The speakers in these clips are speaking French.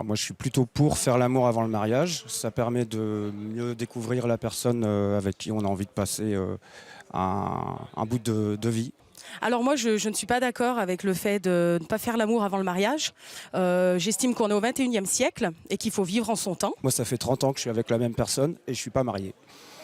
Moi, je suis plutôt pour faire l'amour avant le mariage. Ça permet de mieux découvrir la personne avec qui on a envie de passer un bout de vie. Alors moi, je ne suis pas d'accord avec le fait de ne pas faire l'amour avant le mariage. J'estime qu'on est au 21e siècle et qu'il faut vivre en son temps. Moi, ça fait 30 ans que je suis avec la même personne et je ne suis pas marié.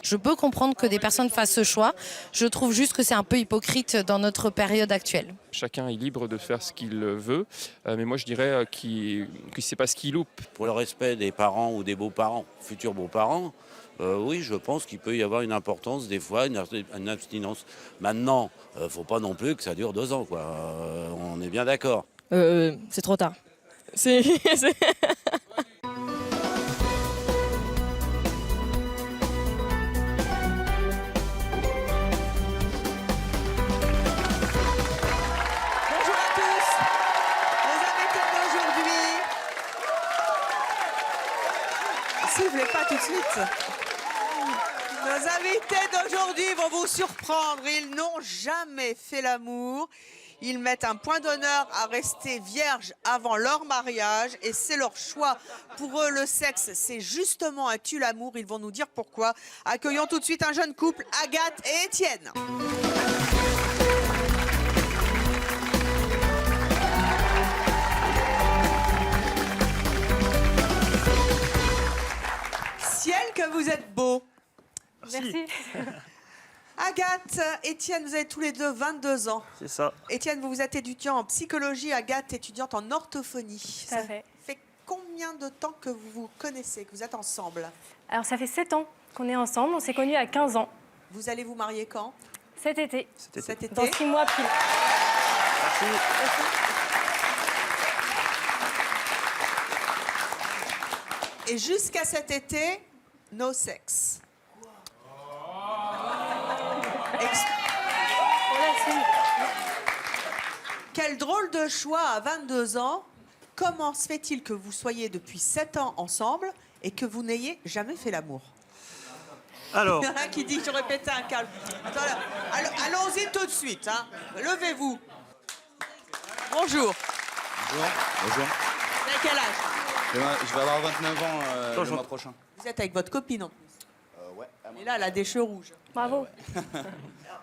Je peux comprendre que des personnes fassent ce choix. Je trouve juste que c'est un peu hypocrite dans notre période actuelle. Chacun est libre de faire ce qu'il veut, mais moi je dirais qu'il ne sait pas ce qu'il loupe. Pour le respect des parents ou des beaux-parents, futurs beaux-parents, oui, je pense qu'il peut y avoir une importance, des fois, une abstinence. Maintenant, il ne faut pas non plus que ça dure 2 ans, quoi. On est bien d'accord. C'est trop tard. C'est... Bonjour à tous, les invités d'aujourd'hui. S'il vous plaît, pas tout de suite. Nos invités d'aujourd'hui vont vous surprendre. Ils n'ont jamais fait l'amour. Ils mettent un point d'honneur à rester vierges avant leur mariage et c'est leur choix. Pour eux, le sexe, c'est justement un tue-l'amour. Ils vont nous dire pourquoi. Accueillons tout de suite un jeune couple, Agathe et Étienne. Ciel, que vous êtes beaux. Merci. Agathe, Étienne, vous avez tous les deux 22 ans. C'est ça. Étienne, vous êtes étudiant en psychologie, Agathe, étudiante en orthophonie. Tout à fait. Fait combien de temps que vous vous connaissez, que vous êtes ensemble? Alors, ça fait 7 ans qu'on est ensemble. On s'est connus à 15 ans. Vous allez vous marier quand? Cet été. Cet été. Dans 6 mois pile. Merci. Et jusqu'à cet été, no sexe. Quel drôle de choix à 22 ans. Comment se fait-il que vous soyez depuis 7 ans ensemble et que vous n'ayez jamais fait l'amour? Alors. Il y en a un qui dit que j'aurais pété un câble. Attends, allons-y tout de suite. Hein. Levez-vous. Bonjour. Bonjour. Bonjour. Vous avez quel âge? Je vais avoir 29 ans le mois prochain. Vous êtes avec votre copine en plus. Ouais. Et là, elle a des cheveux rouges. Bravo.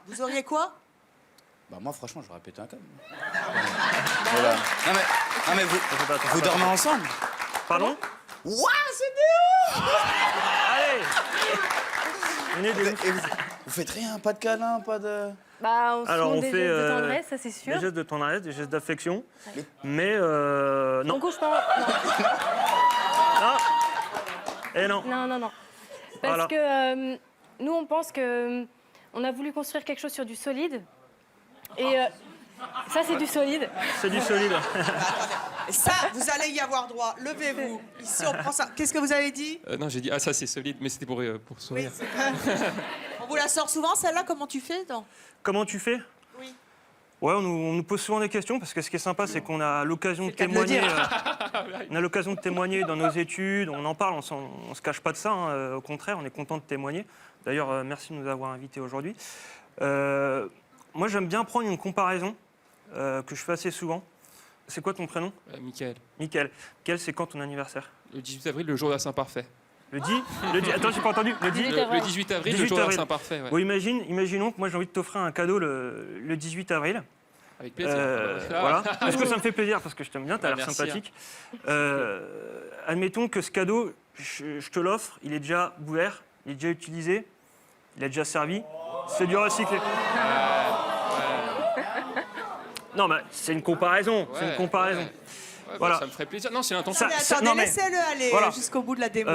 Vous auriez quoi? Bah moi franchement j'aurais pété un câble. Voilà. Non mais vous dormez ensemble? Pardon? Ouah, c'est déo! Allez. Et vous faites rien, pas de câlin, pas de... Bah, on se Alors, montre on des fait gestes de tendresse, ça c'est sûr. des gestes de tendresse, des gestes d'affection, Oui. mais non. On couche pas. Ah. Et non. Non, non, non. Parce Voilà. que nous, on pense que on a voulu construire quelque chose sur du solide. Et ça, c'est du solide. C'est du solide. Ça, vous allez y avoir droit. Levez-vous. Ici, on prend ça. Qu'est-ce que vous avez dit? Non, j'ai dit, ah ça c'est solide, mais c'était pour sourire. On vous la sort souvent, celle-là? Comment tu fais? Non. Comment tu fais? Oui. Ouais, on nous pose souvent des questions parce que ce qui est sympa, c'est qu'on a l'occasion de C'est le cas de le témoigner. dire. On a l'occasion de témoigner dans nos études, on en parle, on se cache pas de ça. Hein, au contraire, on est content de témoigner. D'ailleurs, merci de nous avoir invités aujourd'hui. Moi, j'aime bien prendre une comparaison que je fais assez souvent. C'est quoi ton prénom? Mickaël. Mickaël. Mickaël, c'est quand ton anniversaire? Le 18 avril, le jour de la Saint-Parfait. Le 10 Attends, j'ai pas entendu. Le 10 Le 18 avril, le jour de la Saint-Parfait. Ouais. Bon, imaginons que moi j'ai envie de t'offrir un cadeau le 18 avril. Avec plaisir. Voilà. Est-ce que ça me fait plaisir parce que je t'aime bien, t'as l'air merci, sympathique. Admettons que ce cadeau, je te l'offre, il est déjà ouvert, il est déjà utilisé, il a déjà servi. C'est du recyclé. Non, mais c'est une comparaison. C'est une comparaison. Ouais, Voilà. Ça me ferait plaisir. Non, c'est l'intention. Attendez, non, mais- laissez-le aller Voilà. jusqu'au bout de la démo.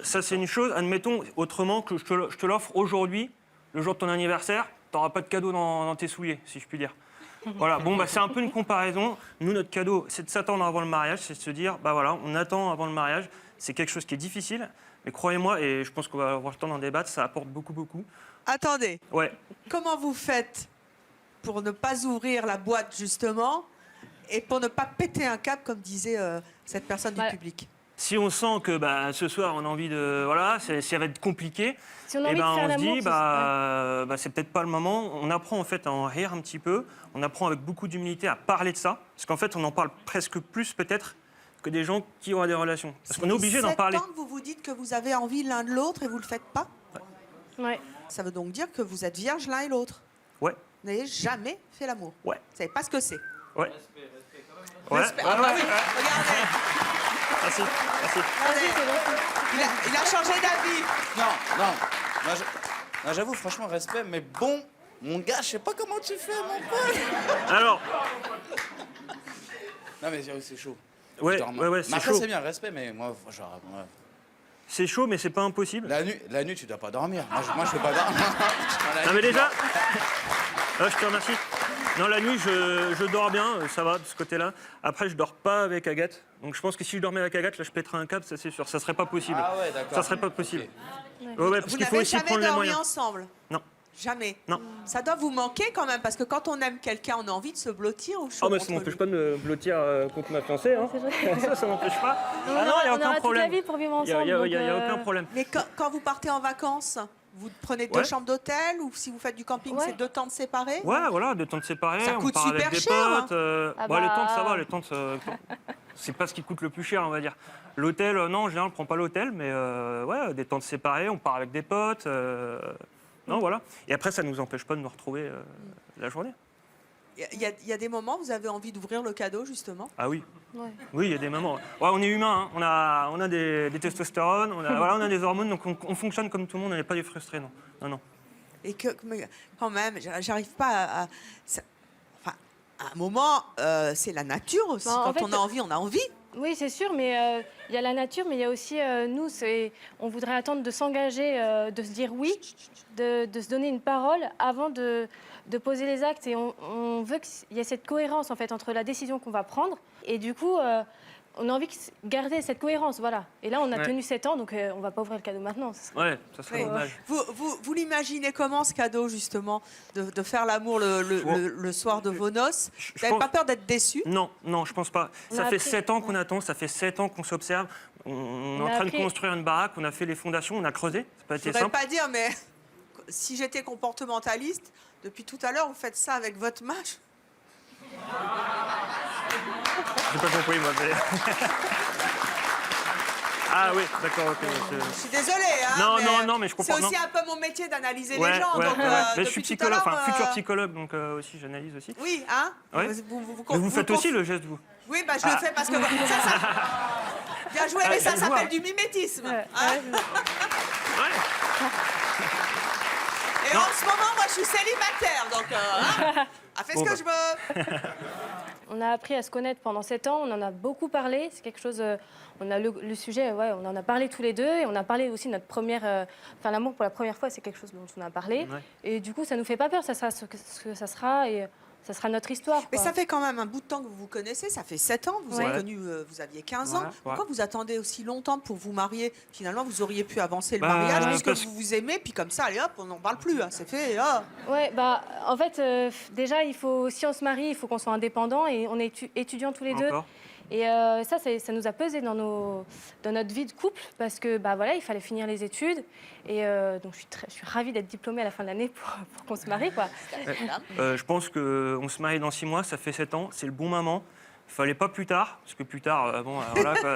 Ça, c'est une chose. Admettons autrement que je te l'offre aujourd'hui, le jour de ton anniversaire, t'auras pas de cadeau dans tes souliers, si je puis dire. Voilà, bon, bah, c'est un peu une comparaison. Nous, notre cadeau, c'est de s'attendre avant le mariage, c'est de se dire, bah voilà, on attend avant le mariage. C'est quelque chose qui est difficile, mais croyez-moi, et je pense qu'on va avoir le temps d'en débattre, ça apporte beaucoup, beaucoup. Attendez, Ouais. comment vous faites pour ne pas ouvrir la boîte, justement, et pour ne pas péter un câble, comme disait cette personne du Bah, public? Si on sent que bah, ce soir, on a envie de... Voilà, ça va être compliqué, Si on a eh envie ben, de faire on se l'amour, dit, c'est peut-être pas le moment. On apprend en fait à en rire un petit peu. On apprend avec beaucoup d'humilité à parler de ça. Parce qu'en fait, on en parle presque plus peut-être que des gens qui auraient des relations. Parce qu'on est obligé d'en parler. 7 ans que vous vous dites que vous avez envie l'un de l'autre et vous le faites pas. Ouais. Ça veut donc dire que vous êtes vierge l'un et l'autre. Ouais, Vous n'avez jamais fait l'amour. ouais, Vous savez pas ce que c'est. ouais. Ouais, Respect. ouais, Ah bah oui, ouais. regardez, Merci, merci. il a changé d'avis. Non. Moi, j'avoue, franchement, respect, mais bon, mon gars, je sais pas comment tu fais, mon pote. Alors, Non, mais c'est chaud. ouais, Je dors mal. ouais, Mais c'est après, chaud. c'est bien, respect, mais moi, genre, ouais. C'est chaud, mais c'est pas impossible. La nuit, tu dois pas dormir. Moi, je peux pas dormir. Non mais déjà, je te remercie. Non, la nuit, je dors bien, ça va de ce côté-là. Après, je dors pas avec Agathe. Donc je pense que si je dormais avec Agathe, là, je pèterais un câble, ça c'est sûr. Ça serait pas possible. Ah ouais, d'accord. Ça serait pas possible. Ok. Ouais, parce Vous qu'il faut n'avez aussi jamais prendre les dormi moyens. ensemble. Non. Jamais. Non. Ça doit vous manquer quand même, parce que quand on aime quelqu'un, on a envie de se blottir au chaud. Oh, mais ça contre m'empêche lui. pas de me blottir contre ma fiancée. Hein. Ça m'empêche pas. On Ah non, il n'y a on aucun aura toute la problème. vie pour vivre Il n'y ensemble. a, donc, aucun problème. Mais quand vous partez en vacances, vous prenez 2 Ouais. chambres d'hôtel ou si vous faites du camping, Ouais. c'est 2 tentes séparées? Ouais, voilà, des tentes séparées, Ça on coûte part avec super des cher, hein. potes. Ah Les bah. tentes, ça va, les tentes, c'est pas ce qui coûte le plus cher, on va dire. L'hôtel, non, en général, on prend pas l'hôtel, mais ouais, des tentes séparées, on part avec des potes. Non, voilà. Et après, ça nous empêche pas de nous retrouver la journée. Il y a des moments où vous avez envie d'ouvrir le cadeau, justement. Ah oui. Ouais. Oui, il y a des moments. Ouais, on est humain, hein. On a des testostérones, voilà, on a des hormones, donc on fonctionne comme tout le monde, on n'est pas des frustrés, non. Non. Et que, mais quand même, j'arrive pas à enfin, à un moment, c'est la nature aussi. Bah, en Quand fait, on a envie, on a envie. Oui, c'est sûr, mais il y a la nature, mais il y a aussi nous. On voudrait attendre de s'engager, de se dire oui, de se donner une parole avant de poser les actes. Et on veut qu'il y ait cette cohérence en fait entre la décision qu'on va prendre et du coup, on a envie de garder cette cohérence, voilà. Et là, on a Ouais. tenu 7 ans, donc on va pas ouvrir le cadeau maintenant. Ouais, ça serait Oui. dommage. Vous l'imaginez comment, ce cadeau, justement, de faire l'amour le soir de vos noces? Je Vous n'avez pense- pas peur d'être déçu? Non, je pense pas. On Ça a fait appris. 7 ans qu'on attend, ça fait 7 ans qu'on s'observe. On est en a train de appris. construire une baraque, on a fait les fondations, on a creusé. Ça n'a pas Je été voudrais simple. pas dire, mais si j'étais comportementaliste, depuis tout à l'heure, vous faites ça avec votre match. J'ai pas compris, moi. mais- Ah oui, d'accord, ok. Je suis désolée, hein, Non, mais je comprends, C'est aussi non. un peu mon métier d'analyser Ouais, les gens. ouais, donc, ouais. Mais je depuis suis tout à psychologue, l'heure, enfin futur psychologue, donc aussi j'analyse aussi. Oui, hein? Ouais. Mais vous faites aussi le geste, vous. Oui, bah, je le fais parce que... ça... Bien joué, mais ça je vois. s'appelle du mimétisme. Ouais, hein. Ouais. Et Non. en ce moment, moi, je suis célibataire, donc... hein, fais ce Bon, que bah. je veux. On a appris à se connaître pendant 7 ans, on en a beaucoup parlé. C'est quelque chose. On a le sujet, ouais, on en a parlé tous les deux et on a parlé aussi de notre première. Enfin, l'amour pour la première fois, c'est quelque chose dont on a parlé. Ouais. Et du coup, ça nous fait pas peur, ça sera ce que ça sera et ça sera notre histoire. Mais quoi. ça fait quand même un bout de temps que vous vous connaissez, ça fait 7 ans, vous Ouais. avez connu, vous aviez 15 ans. Ouais, ouais. Pourquoi vous attendez aussi longtemps pour vous marier? Finalement, vous auriez pu avancer le Bah, mariage puisque parce- vous vous aimez, puis comme ça, allez hop, on n'en parle plus, hein, c'est fait. Ah. Ouais, bah, en fait, déjà, il faut, si on se marie, il faut qu'on soit indépendant et on est étudiants tous les deux. Encore. Et ça nous a pesé dans notre vie de couple parce que bah voilà, il fallait finir les études et donc je suis ravie d'être diplômée à la fin de l'année pour qu'on se marie quoi. Je pense qu'on se marie dans 6 mois, ça fait 7 ans, c'est le bon moment. Il fallait pas plus tard, parce que plus tard, voilà, quoi,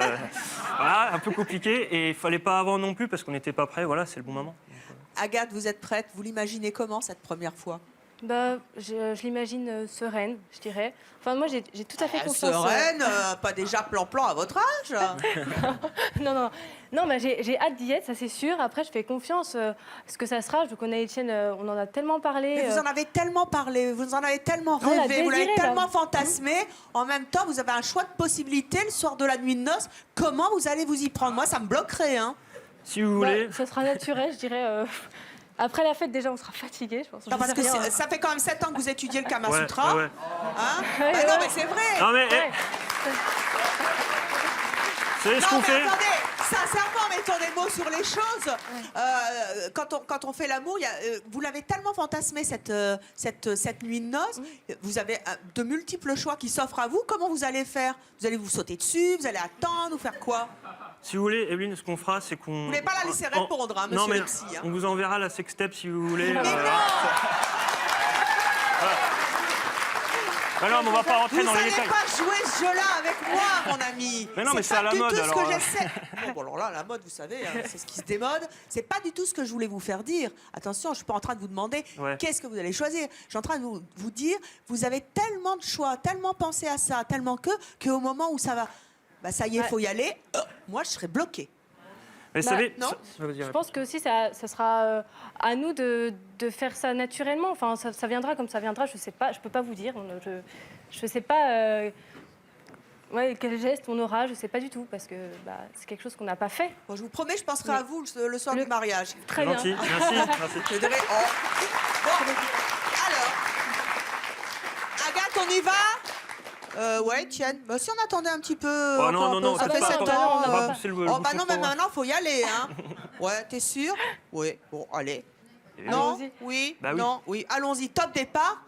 voilà, un peu compliqué. Et il fallait pas avant non plus, parce qu'on n'était pas prêts. Voilà, c'est le bon moment. Agathe, vous êtes prête? Vous l'imaginez comment, cette première fois? Bah, je l'imagine sereine, je dirais. Enfin, moi, j'ai tout à fait confiance. Sereine, pas déjà plan-plan à votre âge? Non, mais j'ai hâte d'y être, ça c'est sûr. Après, je fais confiance. Ce que ça sera, je connais Etienne, on en a tellement parlé. Mais vous en avez tellement parlé, vous en avez tellement On l'a rêvé, vous l'avez désiré, là. tellement fantasmé. En même temps, vous avez un choix de possibilités le soir de la nuit de noces. Comment vous allez vous y prendre? Moi, ça me bloquerait, hein. Si vous Bah, voulez. ça sera naturel, je dirais. Après la fête, déjà, on sera fatigué, je pense. Non, parce que Je sais rien. ça fait quand même 7 ans que vous étudiez le Kama Ouais, Sutra. ouais, ouais. Hein? Ouais, Bah ouais. non, mais c'est vrai. Non, mais Ouais. c'est ce Non, qu'on mais fait. attendez, sincèrement, mettons des mots sur les choses. Quand on fait l'amour, vous l'avez tellement fantasmé cette nuit de noces. Vous avez de multiples choix qui s'offrent à vous. Comment vous allez faire? Vous allez vous sauter dessus? Vous allez attendre ou faire quoi? Si vous voulez, Evelyne, ce qu'on fera, c'est qu'on. Vous voulez pas la laisser répondre, hein, Non, monsieur mais le psy, hein. on vous enverra la sextape si vous voulez. Mais non! Mais non, mais on va pas rentrer dans les Vous détails. n'allez pas jouer ce jeu-là avec moi, mon ami. Mais non, mais c'est pas à la du mode, tout ce alors. que j'essaie. Bon, alors là, la mode, vous savez, hein, c'est ce qui se démode. C'est pas du tout ce que je voulais vous faire dire. Attention, je suis pas en train de vous demander Ouais. qu'est-ce que vous allez choisir. Je suis en train de vous dire, vous avez tellement de choix, tellement pensé à ça, tellement qu'au moment où ça va, bah ça y est, faut y aller. Moi, je serais bloquée. Mais vous Bah, savez, non. Je pense que aussi ça sera à nous de faire ça naturellement. Enfin, ça viendra comme ça viendra. Je sais pas, je peux pas vous dire. Je sais pas ouais, quel geste on aura. Je sais pas du tout parce que bah, c'est quelque chose qu'on n'a pas fait. Bon, je vous promets, je penserai à vous le soir du mariage. Très bien. gentil, merci, merci. Je dirais, Bon, alors, Agathe, on y va ouais, Étienne. Bah, si on attendait un petit peu. Oh non, encore non, un peu, non, ça c'est fait pas 7 encore- ans. on va pousser le oh, bah bouchon non, mais fort. maintenant, faut y aller, hein. Ouais, t'es sûr? Oui. Bon, allez. Et- Non? Allons-y. Oui? Bah oui. Non? Oui. Allons-y. Top départ.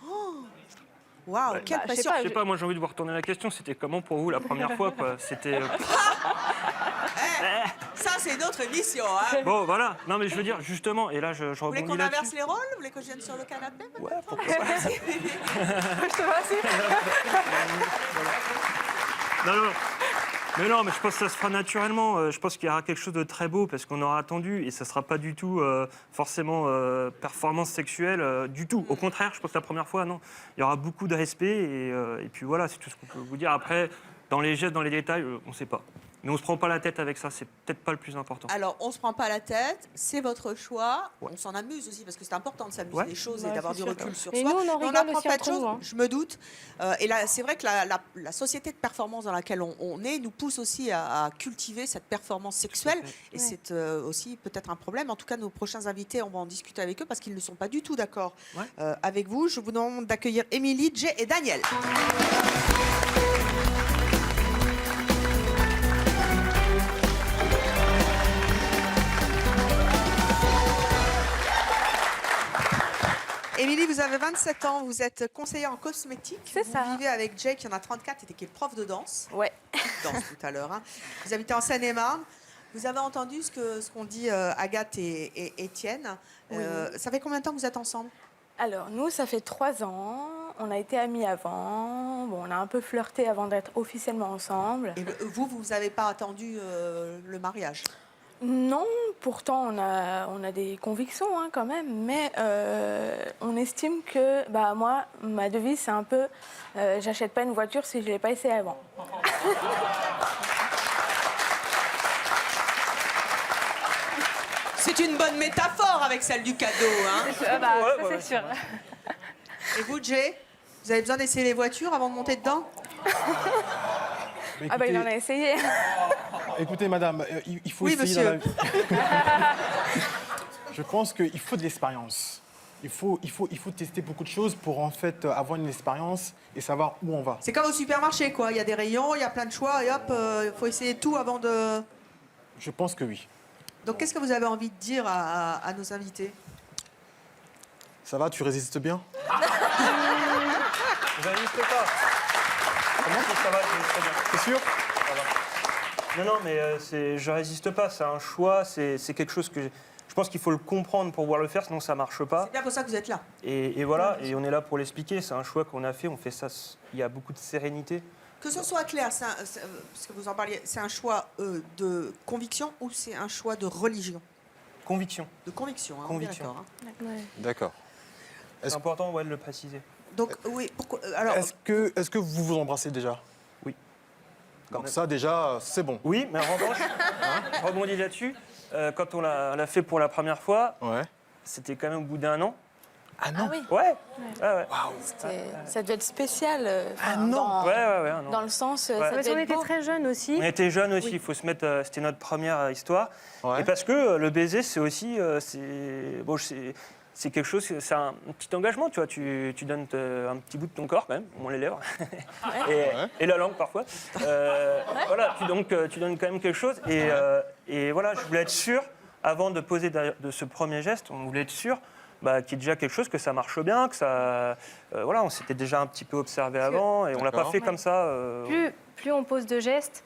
Oh. Waouh, Ouais. quelle Bah, je sais pression. Je sais pas, moi j'ai envie de vous retourner la question. C'était comment pour vous la première fois, quoi? C'était. Ça, c'est une autre émission, hein. Bon, voilà. Non, mais je veux dire, justement, et là, je Vous voulez rebondis qu'on inverse là-dessus. les rôles? Vous voulez que je vienne sur le canapé? Ouais, pourquoi pas. Non, non. Mais non, mais je pense que ça se fera naturellement. Je pense qu'il y aura quelque chose de très beau parce qu'on aura attendu et ça sera pas du tout forcément performance sexuelle du tout. Au contraire, je pense que la première fois, non. Il y aura beaucoup de respect et puis voilà, c'est tout ce qu'on peut vous dire. Après, dans les gestes, dans les détails, on ne sait pas. Mais on ne se prend pas la tête avec ça, c'est peut-être pas le plus important. Alors, on se prend pas la tête, c'est votre choix. On s'en amuse aussi parce que c'est important de s'amuser Ouais. des choses Ouais, et d'avoir c'est du sûr. recul sur Et soi. nous, on en Mais rigole apprend aussi plein de entre choses, nous, hein. je me doute. Et là, c'est vrai que la société de performance dans laquelle on est nous pousse aussi à cultiver cette performance sexuelle. Et Ouais. c'est aussi peut-être un problème. En tout cas, nos prochains invités, on va en discuter avec eux parce qu'ils ne sont pas du tout d'accord avec vous. Je vous demande d'accueillir Émilie, Jay et Daniel. Émilie, vous avez 27 ans, vous êtes conseillère en cosmétique. C'est ça. Vous vivez avec Jay qui en a 34 et qui est prof de danse. Ouais. Danse tout à l'heure. Hein. Vous habitez en Seine-et-Marne. Vous avez entendu ce qu'ont dit Agathe et Étienne. Oui. Ça fait combien de temps que vous êtes ensemble? Alors, nous, ça fait 3 ans. On a été amis avant. Bon, on a un peu flirté avant d'être officiellement ensemble. Et vous n'avez pas attendu le mariage? Non, pourtant, on a des convictions hein, quand même. Mais on estime que, bah, moi, ma devise, c'est un peu j'achète pas une voiture si je ne l'ai pas essayé avant. C'est une bonne métaphore avec celle du cadeau. Hein. C'est sûr. Et vous, Jay, vous avez besoin d'essayer les voitures avant de monter dedans? Ah bah, il en a essayé. Écoutez, madame, il faut Oui, essayer dans monsieur. la... Je pense qu'il faut de l'expérience. Il faut tester beaucoup de choses pour en fait avoir une expérience et savoir où on va. C'est comme au supermarché, quoi. Il y a des rayons, il y a plein de choix, et hop, il faut essayer tout avant de... Je pense que oui. Donc, qu'est-ce que vous avez envie de dire à nos invités? Ça va, tu résistes bien? Vous n'invitez pas. Comment ça va, je très bien. C'est sûr? Non, non, mais je résiste pas. C'est un choix. C'est quelque chose que je pense qu'il faut le comprendre pour pouvoir le faire, sinon ça marche pas. C'est bien pour ça que vous êtes là. Et voilà. Et on est là pour l'expliquer. C'est un choix qu'on a fait. On fait ça. Il y a beaucoup de sérénité. Que ce soit clair, parce que vous en parliez, c'est un choix de conviction ou c'est un choix de religion? Conviction. De conviction, hein, Conviction. on est d'accord, hein. D'accord. C'est important, ouais, de le préciser. Donc, oui, pourquoi... Alors, Est-ce que vous vous embrassez déjà? Oui. Donc ça, déjà, c'est bon. Oui, mais en revanche, je rebondis là-dessus. Quand on l'a fait pour la première fois, Ouais. c'était quand même au bout d'un an. Ah non? Ah oui, Ouais. Ouais. ça devait être spécial. non. Dans, Ouais, un an. dans le sens, Ouais. ça Parce devait qu'on être était beau. très jeunes aussi. On était jeunes aussi, il faut se mettre. C'était notre première histoire. Ouais. Et parce que le baiser, c'est aussi. C'est quelque chose, c'est un petit engagement, tu vois. Tu donnes un petit bout de ton corps, quand même, au moins les lèvres, et la langue parfois. Voilà, tu donnes quand même quelque chose. Et voilà, je voulais être sûr, avant de poser de ce premier geste, on voulait être sûr qui est déjà quelque chose, que ça marche bien, que ça, voilà, on s'était déjà un petit peu observé avant et on l'a pas fait comme ça. Plus on pose de gestes,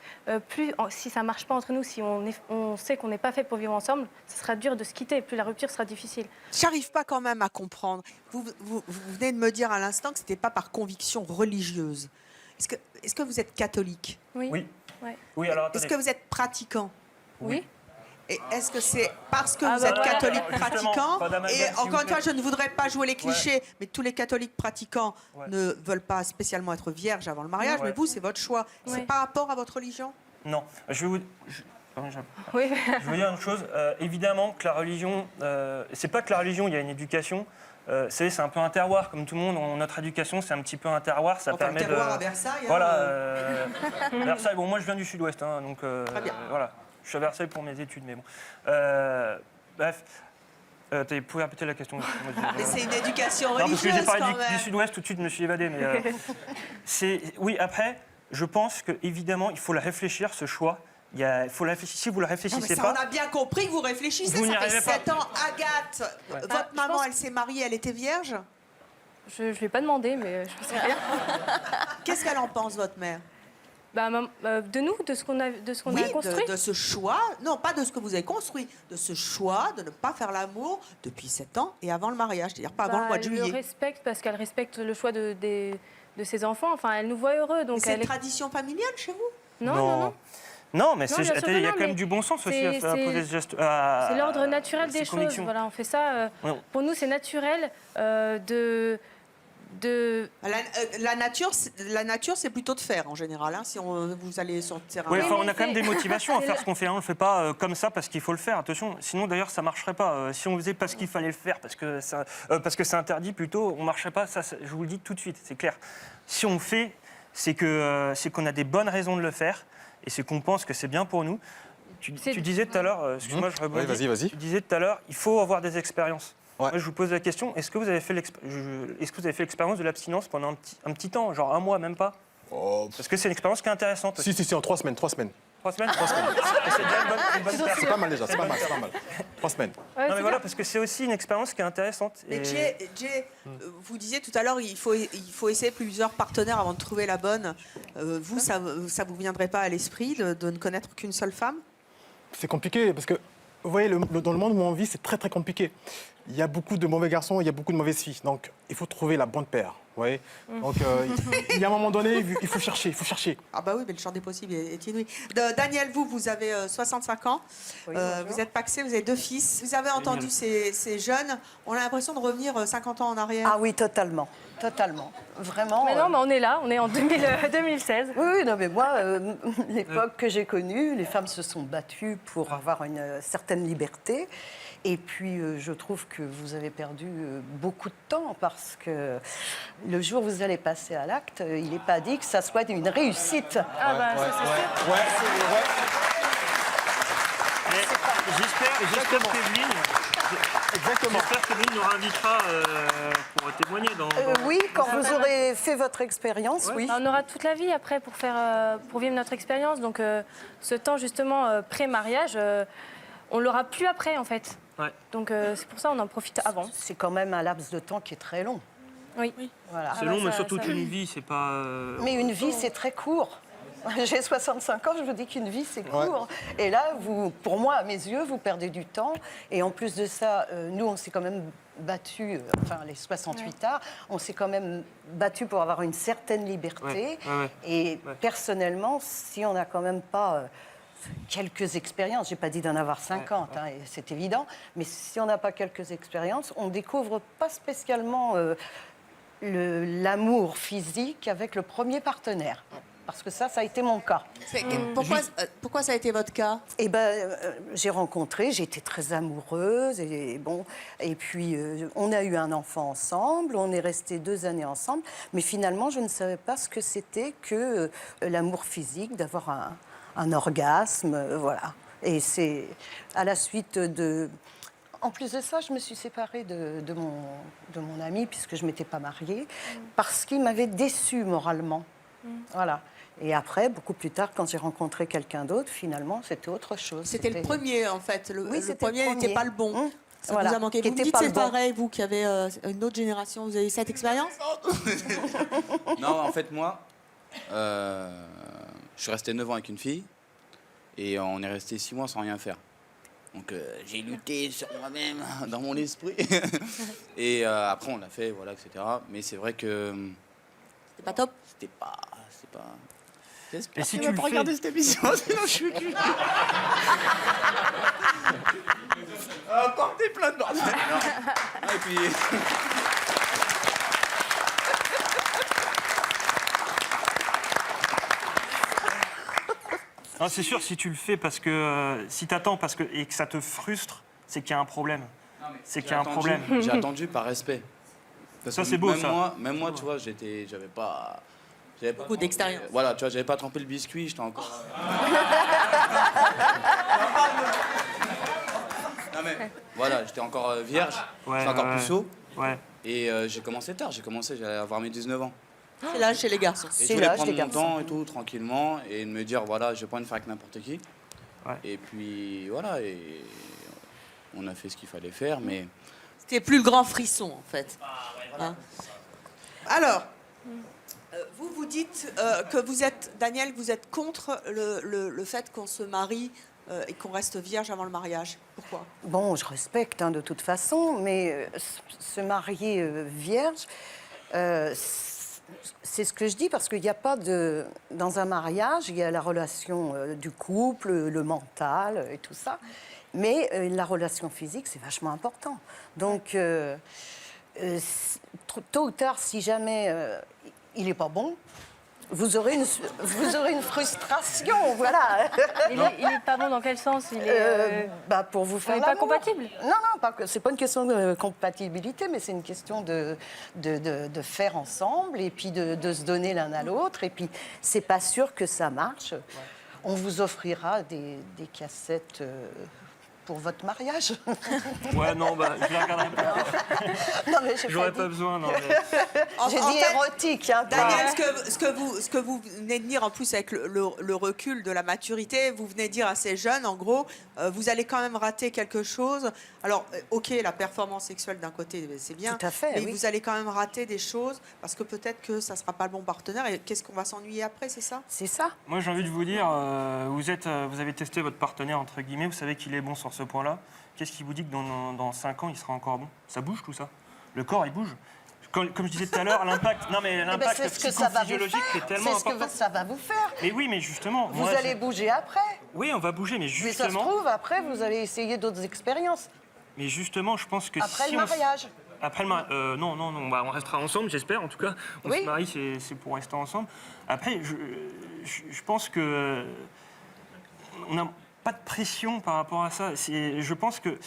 si ça marche pas entre nous, si on sait qu'on n'est pas fait pour vivre ensemble, ce sera dur de se quitter, plus la rupture sera difficile. J'arrive pas quand même à comprendre. Vous venez de me dire à l'instant que c'était pas par conviction religieuse. Est-ce que vous êtes catholique? Oui. Oui. Ouais. Oui, alors Est-ce attendez. que vous êtes pratiquant? Oui. Et est-ce que c'est parce que Ah vous bah êtes voilà, catholique justement, pratiquant? pas d'amalgame, Et s'il vous encore une plaît. fois, je ne voudrais pas jouer les clichés, mais tous les catholiques pratiquants Ouais. ne veulent pas spécialement être vierges avant le mariage, Ouais. mais vous, c'est votre choix. Ouais. C'est par rapport à votre religion? Non, je vais vous. Pardon, Oui. je veux dire une chose. Évidemment que la religion, c'est pas que la religion, il y a une éducation. Vous savez, c'est un peu un terroir, comme tout le monde. Notre éducation, c'est un petit peu un terroir. Ça Enfin, permet le terroir de. à Versailles. Voilà. Versailles. Bon, moi, je viens du Sud-Ouest, hein, donc Très bien. voilà. Je suis à Versailles pour mes études, mais bon. Bref. Vous pouvez répéter la question. Mais c'est une éducation Non, parce que religieuse j'ai parlé quand du même. Sud-Ouest, tout de suite, je me suis évadé. Mais oui, après, je pense qu'évidemment, il faut le réfléchir, ce choix. Il faut le réfléchir. Si vous le Non, mais réfléchissez ça, pas. on a bien compris que vous réfléchissez. Vous n'y Ça fait arrivez pas. 7 ans. Agathe, votre je maman, pense- elle s'est mariée, elle était vierge? Je ne lui ai pas demandé, mais je sais rien. Qu'est-ce qu'elle en pense, votre mère? De nous, de ce qu'on a, Oui, construit. de ce choix, non pas de ce que vous avez construit, de ce choix de ne pas faire l'amour depuis 7 ans et avant le mariage, c'est-à-dire pas avant le mois de Elle juillet. le respecte parce qu'elle respecte le choix de ses enfants. Enfin, elle nous voit heureux. Mais Donc c'est elle une est... tradition familiale chez vous? Non. Non, mais Non, bien sûr que il y a non, quand même mais du bon sens aussi à c'est- poser ce geste. C'est l'ordre naturel ces des choses. convictions. Voilà, on fait ça. Ouais. Pour nous, c'est naturel de La nature, c'est plutôt de faire en général, hein, si vous allez sur le terrain. Oui, enfin, mais on a quand même des motivations à c'est faire la- ce qu'on fait. On ne le fait pas comme ça parce qu'il faut le faire. Attention, sinon d'ailleurs ça ne marcherait pas. Si on faisait parce qu'il fallait le faire, parce que c'est interdit plutôt, on ne marcherait pas. Ça, je vous le dis tout de suite, c'est clair. Si on fait, c'est qu'on a des bonnes raisons de le faire et c'est qu'on pense que c'est bien pour nous. Tu disais tout à l'heure, excuse-moi, je rebondis. Oui, vas-y. Tu disais tout à l'heure, il faut avoir des expériences. Ouais. Moi, je vous pose la question, est-ce que vous avez fait l'expérience de l'abstinence pendant un petit temps, genre un mois, même pas? Parce que c'est une expérience qui est intéressante. Si, en 3 semaines. 3 semaines. 3 semaines. C'est déjà une bonne C'est pas mal déjà, c'est pas mal. 3 semaines. Ouais, Non c'est mais voilà, bien. parce que c'est aussi une expérience qui est intéressante. Mais Jay, vous disiez tout à l'heure, il faut essayer plusieurs partenaires avant de trouver la bonne. Vous, ça vous viendrait pas à l'esprit de ne connaître qu'une seule femme? C'est compliqué parce que, vous voyez, dans le monde où on vit, c'est très très compliqué. Il y a beaucoup de mauvais garçons, il y a beaucoup de mauvaises filles. Donc, il faut trouver la bonne paire. Vous voyez. Donc, il y a un moment donné, il faut chercher. Ah bah oui, mais le champ des possibles est inouï. Daniel, vous avez 65 ans, vous êtes pacsé, vous avez 2 fils. Vous avez entendu ces jeunes, on a l'impression de revenir 50 ans en arrière. Ah oui, totalement. Vraiment. Mais non, mais on est là, on est en 2016. Oui, non, mais moi, l'époque que j'ai connue, les femmes se sont battues pour avoir une certaine liberté. Et puis, je trouve que vous avez perdu beaucoup de temps parce que le jour où vous allez passer à l'acte, il n'est pas dit que ça soit une réussite. Ah bah, ça c'est sûr. J'espère qu'Evelyne... Exactement. J'espère qu'Evelyne nous réinvitera pour témoigner dans... Oui, quand vous aurez fait votre expérience, oui. On aura toute la vie après pour vivre notre expérience. Donc, ce temps justement pré-mariage, on l'aura plus après en fait. Ouais. Donc, c'est pour ça on en profite avant. C'est quand même un laps de temps qui est très long. Oui. Voilà. C'est long, mais surtout une vie, c'est pas... Mais une vie, c'est très court. J'ai 65 ans, je vous dis qu'une vie, c'est court. Et là, pour moi, à mes yeux, vous perdez du temps. Et en plus de ça, nous, on s'est quand même battus, enfin, les 68 arts, on s'est quand même battus pour avoir une certaine liberté. Et personnellement, si on n'a quand même pas... quelques expériences, j'ai pas dit d'en avoir 50, hein, et c'est évident, mais si on n'a pas quelques expériences, on découvre pas spécialement l'amour physique avec le premier partenaire. Parce que ça a été mon cas. Pourquoi ça a été votre cas? Eh ben, j'ai rencontré, j'ai été très amoureuse, et puis on a eu un enfant ensemble, on est restés 2 années ensemble, mais finalement, je ne savais pas ce que c'était que l'amour physique, d'avoir un orgasme, voilà. Et c'est à la suite de... En plus de ça, je me suis séparée de mon ami, puisque je ne m'étais pas mariée, parce qu'il m'avait déçue moralement. Voilà. Et après, beaucoup plus tard, quand j'ai rencontré quelqu'un d'autre, finalement, c'était autre chose. C'était le premier, en fait. Oui, le premier n'était pas le bon. Ça Voilà, vous a manqué. qui Vous me était dites pas c'est le bon. pareil, vous qui avez une autre génération, vous avez eu cette expérience? Non, en fait, moi, je suis resté 9 ans avec une fille et on est resté 6 mois sans rien faire. Donc j'ai lutté sur moi-même, dans mon esprit. Et après, on l'a fait, voilà, etc. Mais c'est vrai que C'était pas top? c'était pas... Et si tu tu vas le pas fais- regarder cette émission, sinon je suis cul. Portez plainte, bordel. Non. Et puis... Non, c'est sûr, si tu le fais parce que si t'attends et que ça te frustre, c'est qu'il y a un problème. C'est qu'il y a un problème. J'ai attendu par respect. Parce Ça, que c'est beau, même ça. Moi, tu vois, j'avais pas Beaucoup d'expérience. Voilà, tu vois, j'avais pas trempé le biscuit, j'étais encore. Non mais voilà, j'étais encore vierge, j'étais encore puceau. Ouais. Et j'ai commencé tard, j'allais avoir mes 19 ans. C'est l'âge chez les garçons. Et je voulais prendre mon temps et tout, tranquillement, et de me dire, voilà, je vais pas me faire avec n'importe qui. Ouais. Et puis, voilà, et on a fait ce qu'il fallait faire, mais... C'était plus le grand frisson, en fait. Hein. Alors, vous vous dites que vous êtes, Daniel, vous êtes contre le fait qu'on se marie et qu'on reste vierge avant le mariage. Pourquoi? Bon, je respecte de toute façon, mais se marier vierge, c'est ce que je dis parce qu'il n'y a pas de... Dans un mariage, il y a la relation du couple, le mental et tout ça, mais la relation physique, c'est vachement important. Donc, tôt ou tard, si jamais il n'est pas bon, vous aurez une frustration, voilà. Il est pas bon dans quel sens? Il est pour vous faire pas l'amour. compatible? Non, c'est pas une question de compatibilité, mais c'est une question de faire ensemble et puis de se donner l'un à l'autre. Et puis, c'est pas sûr que ça marche. On vous offrira des cassettes pour votre mariage. Ouais, non, je les regarderai pas. Non, mais J'aurais pas besoin, non. Mais... J'ai dit érotique. Hein, Daniel, ce que vous venez de dire en plus avec le recul de la maturité, vous venez de dire à ces jeunes, en gros, vous allez quand même rater quelque chose. Alors, ok, la performance sexuelle d'un côté, c'est bien, tout à fait, mais oui. vous allez quand même rater des choses parce que peut-être que ça ne sera pas le bon partenaire et qu'est-ce qu'on va s'ennuyer après, c'est ça? C'est ça. Moi, j'ai envie de vous dire, vous avez testé votre partenaire, entre guillemets, vous savez qu'il est bon sur ce point-là. Qu'est-ce qui vous dit que dans 5 ans, il sera encore bon? Ça bouge, tout ça. Le corps, il bouge. Comme je disais tout à l'heure, l'impact psychophysiologique est tellement important. C'est ce que ça va vous faire. Mais oui, mais justement... Vous allez bouger après. Oui, on va bouger, mais justement... Mais ça se trouve, après, vous allez essayer d'autres expériences. Mais justement, je pense que Après si le mariage. Après le mariage, non, on restera ensemble, j'espère. En tout cas, on se marie, c'est pour rester ensemble. Après, je pense que on n'a pas de pression par rapport à ça. Je pense que, vous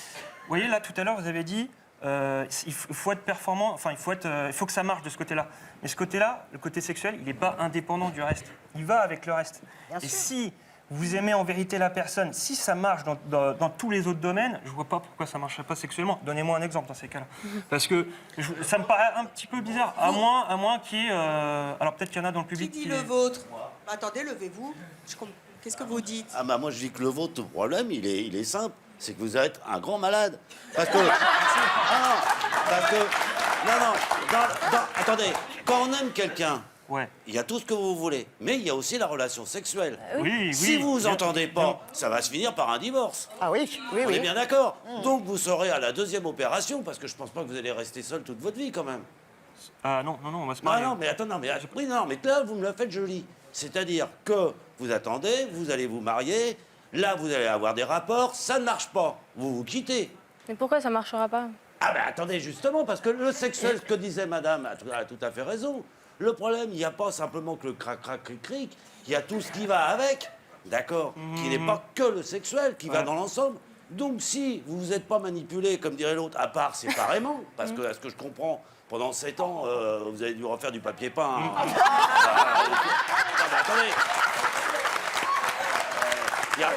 voyez, là, tout à l'heure, vous avez dit, il faut être performant. Enfin, il faut que ça marche de ce côté-là. Mais ce côté-là, le côté sexuel, il n'est pas indépendant du reste. Il va avec le reste. Bien Et sûr. si vous aimez en vérité la personne, si ça marche dans tous les autres domaines, je ne vois pas pourquoi ça ne marcherait pas sexuellement. Donnez-moi un exemple dans ces cas-là. Parce que ça me paraît un petit peu bizarre, à moins qu'il y ait... alors peut-être qu'il y en a dans le public Qui dit le vôtre? Attendez, levez-vous. Qu'est-ce que vous dites? Ah bah moi je dis que le vôtre, le problème, il est simple. C'est que vous êtes un grand malade. Parce que... attendez, quand on aime quelqu'un, il y a tout ce que vous voulez, mais il y a aussi la relation sexuelle. Si vous vous entendez pas, ça va se finir par un divorce. Ah oui, On est bien d'accord. Donc vous serez à la deuxième opération, parce que je pense pas que vous allez rester seul toute votre vie quand même. Non, on va se marier. Ah non, mais attends, mais là, vous me la faites jolie. C'est-à-dire que vous attendez, vous allez vous marier, là, vous allez avoir des rapports, ça ne marche pas. Vous vous quittez. Mais pourquoi ça marchera pas? Ah ben attendez, justement, parce que le sexuel, ce que disait madame, a tout à fait raison. Le problème, il n'y a pas simplement que le crac-crac-cric-cric, il y a tout ce qui va avec, d'accord, qui n'est pas que le sexuel, qui va dans l'ensemble. Donc si vous vous êtes pas manipulé, comme dirait l'autre, à part séparément, parce que, à ce que je comprends, pendant 7 ans, vous avez dû refaire du papier peint. Non, mais attendez.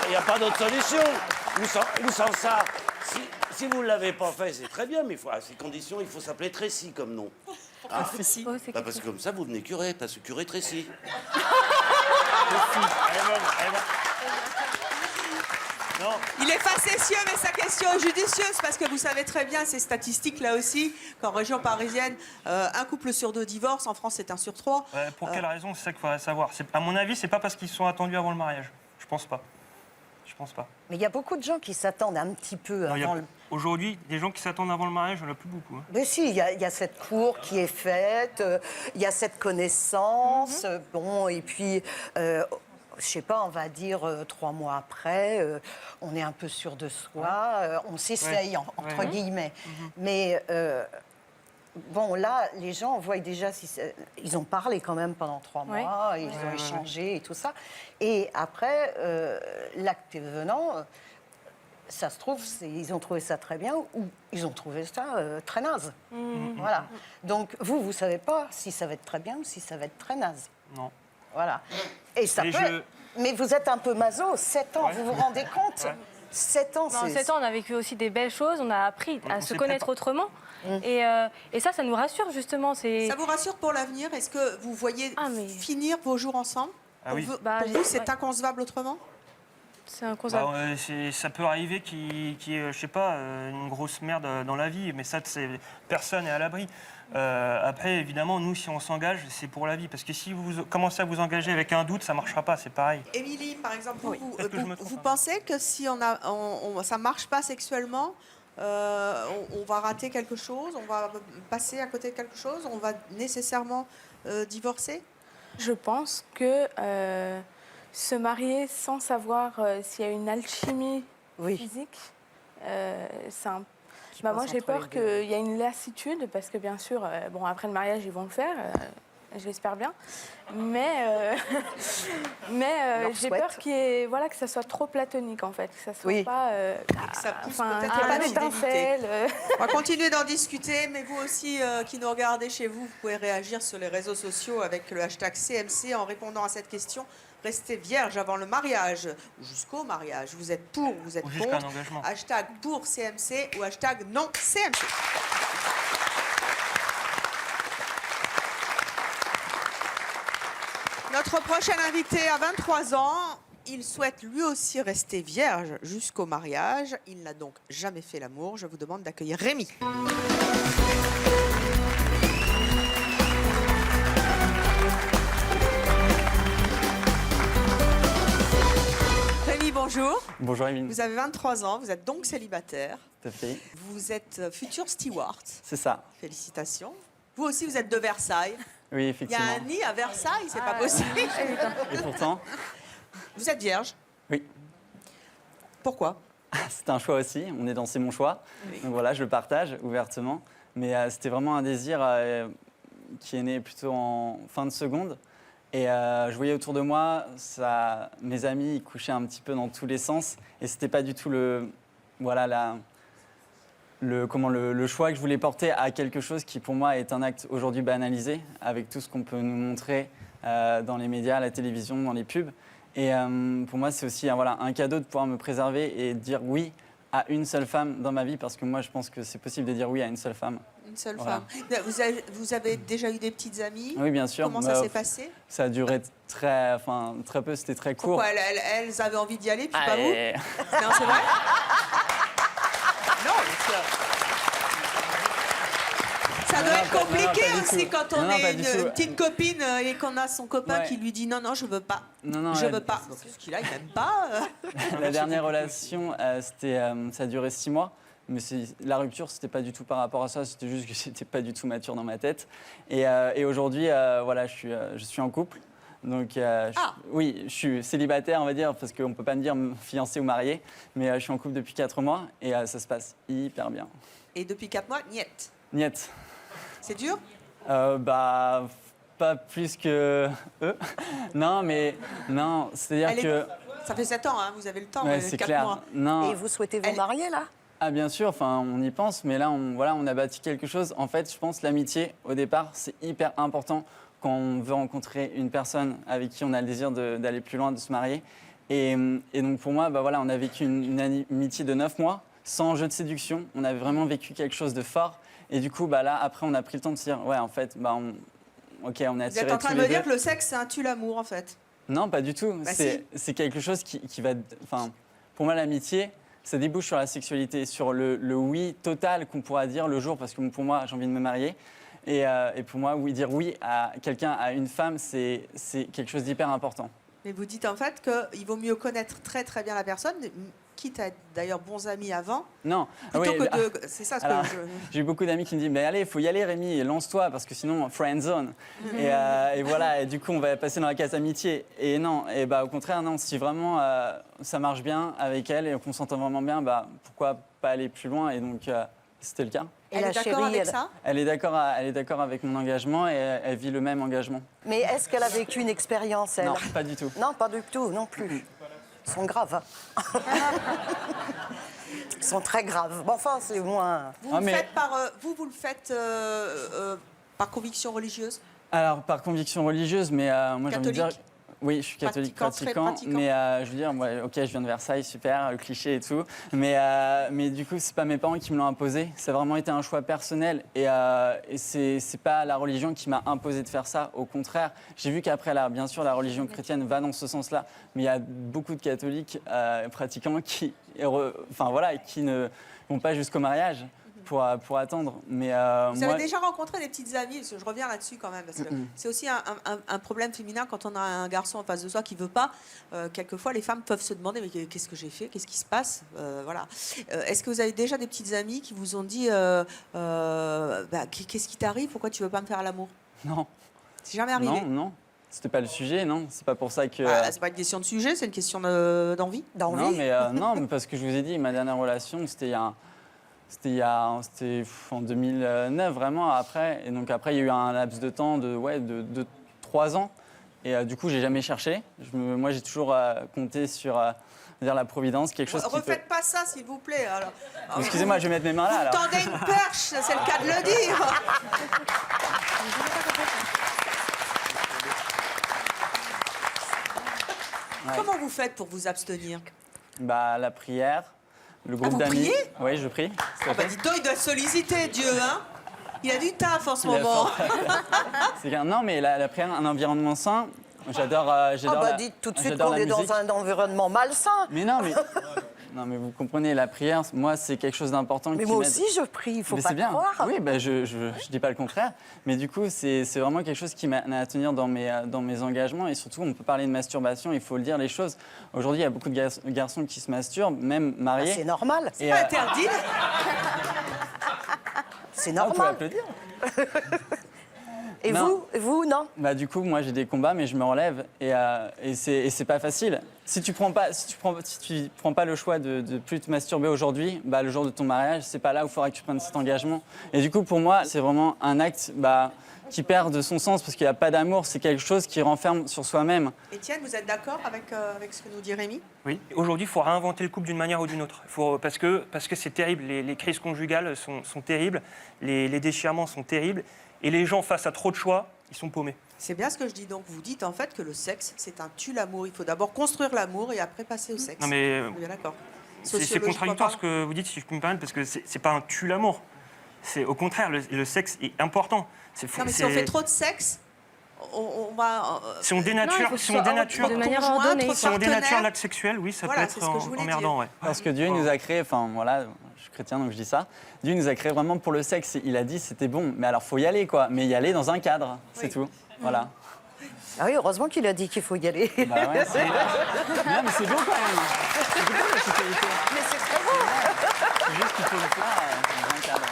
Il n'y a pas d'autre solution. Ou sans ça. Si vous ne l'avez pas fait, c'est très bien, mais à ces conditions, il faut s'appeler Tracy comme nom. Pourquoi Tracy? Parce que comme ça, vous devenez curé, parce que curé Tracy. Non, Il est facétieux, mais sa question est judicieuse parce que vous savez très bien, ces statistiques là aussi, qu'en région parisienne, un couple sur 2 divorce, en France c'est 1 sur 3. Pour quelle raison? C'est ça qu'il faudrait savoir. À mon avis, c'est pas parce qu'ils sont attendus avant le mariage. Je pense pas. Je pense pas. Mais il y a beaucoup de gens qui s'attendent un petit peu avant le... Aujourd'hui, des gens qui s'attendent avant le mariage, il n'y en a plus beaucoup. Hein. Mais si, il y a cette cour qui est faite, il y a cette connaissance, bon, et puis... je sais pas, on va dire 3 mois après, on est un peu sûr de soi, on s'essaye, entre guillemets. Mais bon, là, les gens voient déjà, ils ont parlé quand même pendant 3 mois, ils ont échangé et tout ça. Et après, l'acte venant, ça se trouve, ils ont trouvé ça très bien ou ils ont trouvé ça très naze. Voilà. Donc, vous savez pas si ça va être très bien ou si ça va être très naze. Non. Voilà. Et ça peut... Mais vous êtes un peu maso, 7 ans, vous vous rendez compte 7 ans, c'est... 7 ans, on a vécu aussi des belles choses, on a appris à se connaître autrement. Et ça nous rassure, justement. Ça vous rassure pour l'avenir? Est-ce que vous voyez finir vos jours ensemble? Pour vous, c'est inconcevable autrement? C'est inconcevable. Ça peut arriver qu'il y ait, je sais pas, une grosse merde dans la vie, mais ça, personne n'est à l'abri. Après, évidemment, nous, si on s'engage, c'est pour la vie. Parce que si vous commencez à vous engager avec un doute, ça ne marchera pas, c'est pareil. Émilie, par exemple, vous pensez que si ça ne marche pas sexuellement, on va rater quelque chose, on va passer à côté de quelque chose, on va nécessairement divorcer? Je pense que se marier sans savoir s'il y a une alchimie physique, c'est un... moi, j'ai peur qu'il y ait une lassitude, parce que bien sûr, bon, après le mariage, ils vont le faire, je l'espère bien. Mais j'ai peur que ça soit trop platonique, en fait, que ça soit pas... que ça pousse peut-être à la fidélité. On va continuer d'en discuter, mais vous aussi, qui nous regardez chez vous, vous pouvez réagir sur les réseaux sociaux avec le hashtag CMC en répondant à cette question. Restez vierge avant le mariage, ou jusqu'au mariage. Vous êtes pour, vous êtes contre. Hashtag pour CMC ou hashtag non CMC. Notre prochain invité a 23 ans. Il souhaite lui aussi rester vierge jusqu'au mariage. Il n'a donc jamais fait l'amour. Je vous demande d'accueillir Rémi. Bonjour. Bonjour Émilie. Vous avez 23 ans, vous êtes donc célibataire. Tout à fait. Vous êtes futur steward. C'est ça. Félicitations. Vous aussi, vous êtes de Versailles. Oui, effectivement. Il y a un nid à Versailles, c'est pas possible. Et pourtant? Vous êtes vierge? Oui. Pourquoi? C'était un choix aussi, c'est mon choix. Oui. Donc voilà, je le partage ouvertement. Mais c'était vraiment un désir qui est né plutôt en fin de seconde. Et je voyais autour de moi, mes amis ils couchaient un petit peu dans tous les sens. Et c'était pas du tout le choix que je voulais porter à quelque chose qui pour moi est un acte aujourd'hui banalisé, avec tout ce qu'on peut nous montrer dans les médias, à la télévision, dans les pubs. Et pour moi c'est aussi un cadeau de pouvoir me préserver et dire oui à une seule femme dans ma vie, parce que moi je pense que c'est possible de dire oui à une seule femme. Une seule femme. Vous avez déjà eu des petites amies? Oui, bien sûr. Comment ça s'est passé? Ça a duré très peu, c'était très court. Pourquoi elles avaient envie d'y aller, puis pas vous? Non, c'est vrai? Non, ça doit être compliqué aussi quand on est une petite copine et qu'on a son copain qui lui dit non, je veux pas. Je veux pas. Parce qu'il a, il n'aime pas. La dernière relation, ça a duré 6 mois. Mais la rupture, c'était pas du tout par rapport à ça, c'était juste que j'étais pas du tout mature dans ma tête. Et aujourd'hui, je suis en couple. Donc, oui, je suis célibataire, on va dire, parce qu'on peut pas me dire fiancé ou marié. Mais je suis en couple depuis 4 mois et ça se passe hyper bien. Et depuis 4 mois, niet? Niet. C'est dur? Pas plus que eux. Non, c'est-à-dire que... Ça fait 7 ans, hein, vous avez le temps, ouais, c'est 4 clair. mois. Non. Et vous souhaitez vous marier, là? Ah bien sûr, on y pense, mais là, on a bâti quelque chose. En fait, je pense que l'amitié, au départ, c'est hyper important quand on veut rencontrer une personne avec qui on a le désir d'aller plus loin, de se marier. Et donc pour moi, on a vécu une amitié de 9 mois, sans jeu de séduction. On avait vraiment vécu quelque chose de fort. Et du coup, là, après, on a pris le temps de se dire, ouais, en fait, on est attirés tous les deux. Vous êtes en train de me dire que le sexe, c'est un tue l'amour, en fait? Non, pas du tout. C'est quelque chose qui va... pour moi, l'amitié, ça débouche sur la sexualité, sur le oui total qu'on pourra dire le jour, parce que pour moi, j'ai envie de me marier. Et pour moi, oui, dire oui à quelqu'un, à une femme, c'est quelque chose d'hyper important. Mais vous dites en fait qu'il vaut mieux connaître très très bien la personne, quitte à être d'ailleurs bons amis avant. Non, plutôt que de... C'est ça ce alors, que je... J'ai eu beaucoup d'amis qui me disent mais allez, il faut y aller Rémi, lance-toi parce que sinon friend zone. Et voilà, et du coup on va passer dans la case amitié. Et non, et bah au contraire non, si vraiment ça marche bien avec elle et qu'on s'entend vraiment bien, bah pourquoi pas aller plus loin. Et donc c'était le cas. Elle est d'accord avec ça? Elle est d'accord avec mon engagement et elle vit le même engagement. Mais est-ce qu'elle a vécu une expérience, elle? Non, pas du tout. Non, pas du tout, non plus. Ils sont graves. Hein. Ils sont très graves. Bon, enfin, c'est moins... Vous le faites par conviction religieuse? Alors, par conviction religieuse, mais moi j'ai envie de dire... Oui, je suis catholique pratiquant. Mais je veux dire, ouais, ok, je viens de Versailles, super, le cliché et tout. Mais du coup, c'est pas mes parents qui me l'ont imposé. Ça a vraiment été un choix personnel. Et c'est pas la religion qui m'a imposé de faire ça. Au contraire, j'ai vu qu'après, là, bien sûr, la religion chrétienne va dans ce sens-là. Mais il y a beaucoup de catholiques pratiquants qui ne vont pas jusqu'au mariage. Pour attendre. Mais vous avez déjà rencontré des petites amies, parce que je reviens là-dessus quand même, parce que c'est aussi un problème féminin quand on a un garçon en face de soi qui ne veut pas. Quelquefois, les femmes peuvent se demander mais qu'est-ce que j'ai fait, qu'est-ce qui se passe, voilà. Est-ce que vous avez déjà des petites amies qui vous ont dit qu'est-ce qui t'arrive, pourquoi tu ne veux pas me faire l'amour? Non. C'est jamais arrivé? Non. C'était pas le sujet, non. C'est pas pour ça que. C'est pas une question de sujet, c'est une question d'envie. Non, mais parce que je vous ai dit, ma dernière relation, c'était en 2009, vraiment, après. Et donc après, il y a eu un laps de temps de 3 ans. Et du coup, j'ai jamais cherché. Moi, j'ai toujours compté sur la providence, quelque chose Refaites pas ça, s'il vous plaît. Alors. Excusez-moi, je vais mettre mes mains là. Alors. Vous tendez une perche, c'est le cas de le dire. Ouais. Comment vous faites pour vous abstenir? La prière. Le groupe vous d'amis. priez? Oui, je prie. Dites donc, il doit solliciter Dieu, hein? Il a du taf en ce moment. Non, mais la prière, un environnement sain. J'adore. Dites tout de suite qu'on est dans un environnement malsain. Mais non, mais vous comprenez, la prière, moi, c'est quelque chose d'important. Mais moi aussi, je prie, il ne faut pas croire. Oui, je dis pas le contraire. Mais du coup, c'est vraiment quelque chose qui m'aide à tenir dans mes engagements. Et surtout, on peut parler de masturbation, il faut le dire les choses. Aujourd'hui, il y a beaucoup de garçons qui se masturbent, même mariés. C'est normal. C'est pas interdit. C'est normal. On peut applaudir. Et vous, non? Du coup, moi, j'ai des combats, mais je me relève et c'est pas facile. Si tu prends pas le choix de plus te masturber aujourd'hui, le jour de ton mariage, c'est pas là où il faudra que tu prennes cet engagement. Et du coup, pour moi, c'est vraiment un acte qui perd de son sens parce qu'il n'y a pas d'amour. C'est quelque chose qui renferme sur soi-même. Étienne, vous êtes d'accord avec ce que nous dit Rémi? Oui. Aujourd'hui, il faut réinventer le couple d'une manière ou d'une autre. Parce que c'est terrible. Les crises conjugales sont terribles. Les déchirements sont terribles. Et les gens, face à trop de choix, ils sont paumés. C'est bien ce que je dis. Donc, vous dites en fait que le sexe, c'est un tue-l'amour. Il faut d'abord construire l'amour et après passer au sexe. Non, mais on est bien d'accord. C'est contradictoire ce que vous dites, si je peux me permettre, parce que c'est pas un tue-l'amour. C'est au contraire, le sexe est important. Non, mais si on fait trop de sexe, on va... Si on dénature, l'acte sexuel, oui, ça peut être emmerdant. Ouais. Parce que Dieu nous a créé, je suis chrétien donc je dis ça, Dieu nous a créé vraiment pour le sexe. Il a dit c'était bon, mais alors faut y aller quoi, mais y aller dans un cadre, c'est tout. Voilà. Ah oui, heureusement qu'il a dit qu'il faut y aller. Ouais, non, mais c'est beau quand même. C'est beau la sexualité. Mais c'est très beau. C'est juste qu'il faut le faire dans un cadre.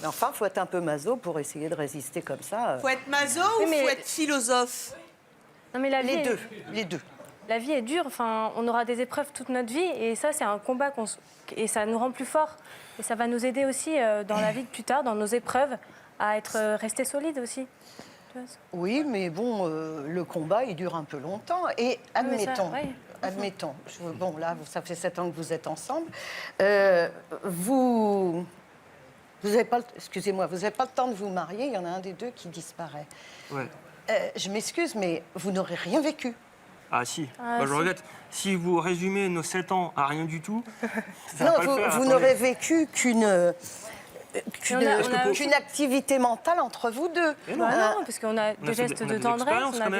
Mais enfin, il faut être un peu maso pour essayer de résister comme ça. Faut être maso ou faut être philosophe? Non, mais les deux. La vie est dure, on aura des épreuves toute notre vie et ça, c'est un combat et ça nous rend plus forts. Et ça va nous aider aussi dans la vie de plus tard, dans nos épreuves, à rester solides aussi. Oui, mais bon, le combat, il dure un peu longtemps. Et admettons, ça fait 7 ans que vous êtes ensemble. Vous n'avez pas, excusez-moi, vous n'avez pas le temps de vous marier, il y en a un des deux qui disparaît. Ouais. Je m'excuse, mais vous n'aurez rien vécu. Ah si, je regrette. Si vous résumez nos 7 ans à rien du tout, vous n'aurez vécu qu'une activité mentale entre vous deux. Bah non, parce qu'on a des gestes de tendresse, on a des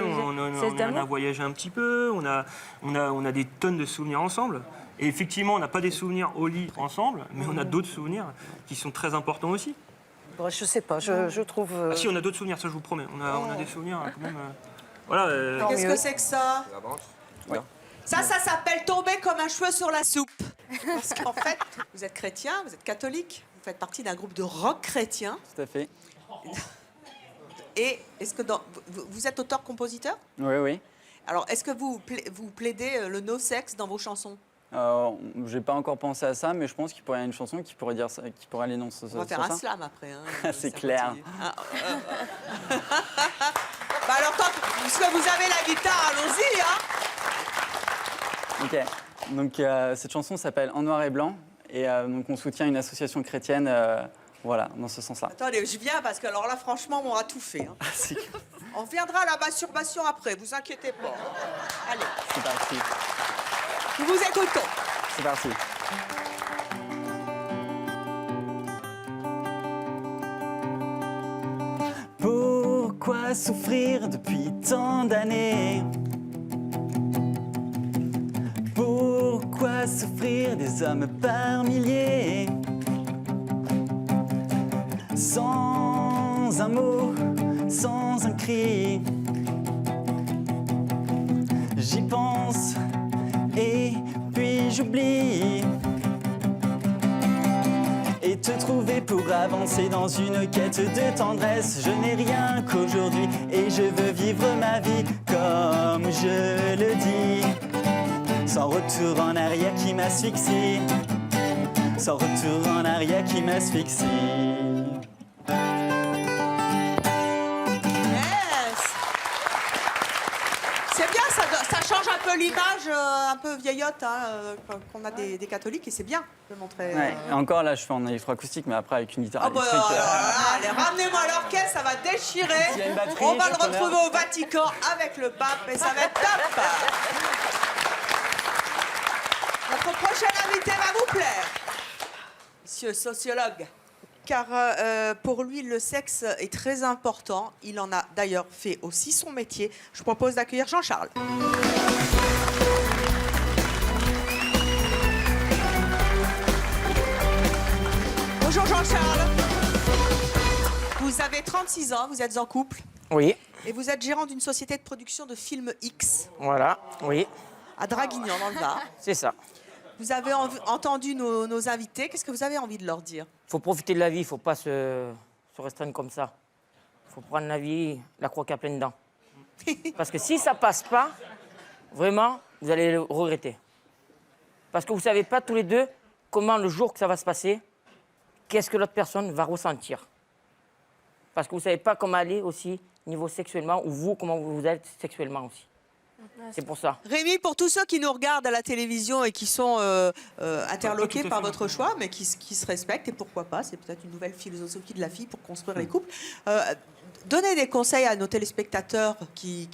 gestes d'amour. On a voyagé un petit peu, on a des tonnes de souvenirs ensemble. Et effectivement, on n'a pas des souvenirs au lit ensemble, mais on a d'autres souvenirs qui sont très importants aussi. Bon, je sais pas, je trouve... Ah si, on a d'autres souvenirs, ça je vous promets. On a des souvenirs quand même... voilà. Qu'est-ce que c'est que ça? Ça s'appelle tomber comme un cheveu sur la soupe. Parce qu'en fait, vous êtes chrétien, vous êtes catholique, vous faites partie d'un groupe de rock chrétien. Tout à fait. Et est-ce que vous êtes auteur-compositeur? Oui, oui. Alors, est-ce que vous plaidez le no-sex dans vos chansons? J'ai pas encore pensé à ça, mais je pense qu'il pourrait y avoir une chanson qui pourrait dire ça, qui pourrait aller dans ce sens. On va faire un slam après. Hein, c'est clair. Bah alors, puisque vous avez la guitare, allons-y. Hein. Ok. Donc cette chanson s'appelle En noir et blanc, et donc on soutient une association chrétienne. Voilà, dans ce sens-là. Attendez, je viens parce que alors là, franchement, on a tout fait. Hein. On reviendra à la masturbation après, vous inquiétez pas. Allez. C'est parti. Nous vous écoutons. C'est parti. Pourquoi souffrir depuis tant d'années? Pourquoi souffrir des hommes par milliers? Sans un mot, sans un cri. J'y pense et puis j'oublie. Et te trouver pour avancer dans une quête de tendresse. Je n'ai rien qu'aujourd'hui et je veux vivre ma vie comme je le dis. Sans retour en arrière qui m'asphyxie. Sans retour en arrière qui m'asphyxie. C'est bien, ça change un peu l'image, un peu vieillotte, hein, qu'on a des catholiques, et c'est bien de montrer. Ouais. Et encore là, je fais en électroacoustique, mais après avec une guitare électrique. Allez, ramenez-moi l'orchestre, ça va déchirer. S'il y a une batterie, on va le je suis retrouver au Vatican avec le pape, et ça va être top. Notre prochain invité va vous plaire, monsieur sociologue. Car pour lui, le sexe est très important. Il en a d'ailleurs fait aussi son métier. Je vous propose d'accueillir Jean-Charles. Bonjour Jean-Charles. Vous avez 36 ans, vous êtes en couple. Oui. Et vous êtes gérant d'une société de production de films X. Voilà, oui. À Draguignan, dans le Var. C'est ça. Vous avez entendu nos invités. Qu'est-ce que vous avez envie de leur dire? Il faut profiter de la vie, il ne faut pas se restreindre comme ça. Il faut prendre la vie, la croquer à pleines dents. Parce que si ça ne passe pas, vraiment, vous allez le regretter. Parce que vous ne savez pas tous les deux comment, le jour que ça va se passer, qu'est-ce que l'autre personne va ressentir. Parce que vous ne savez pas comment aller aussi, niveau sexuellement, ou vous, comment vous êtes sexuellement aussi. C'est pour ça. Rémi, pour tous ceux qui nous regardent à la télévision et qui sont interloqués par votre choix, mais qui se respectent, et pourquoi pas, c'est peut-être une nouvelle philosophie de la vie pour construire les couples, donnez des conseils à nos téléspectateurs qui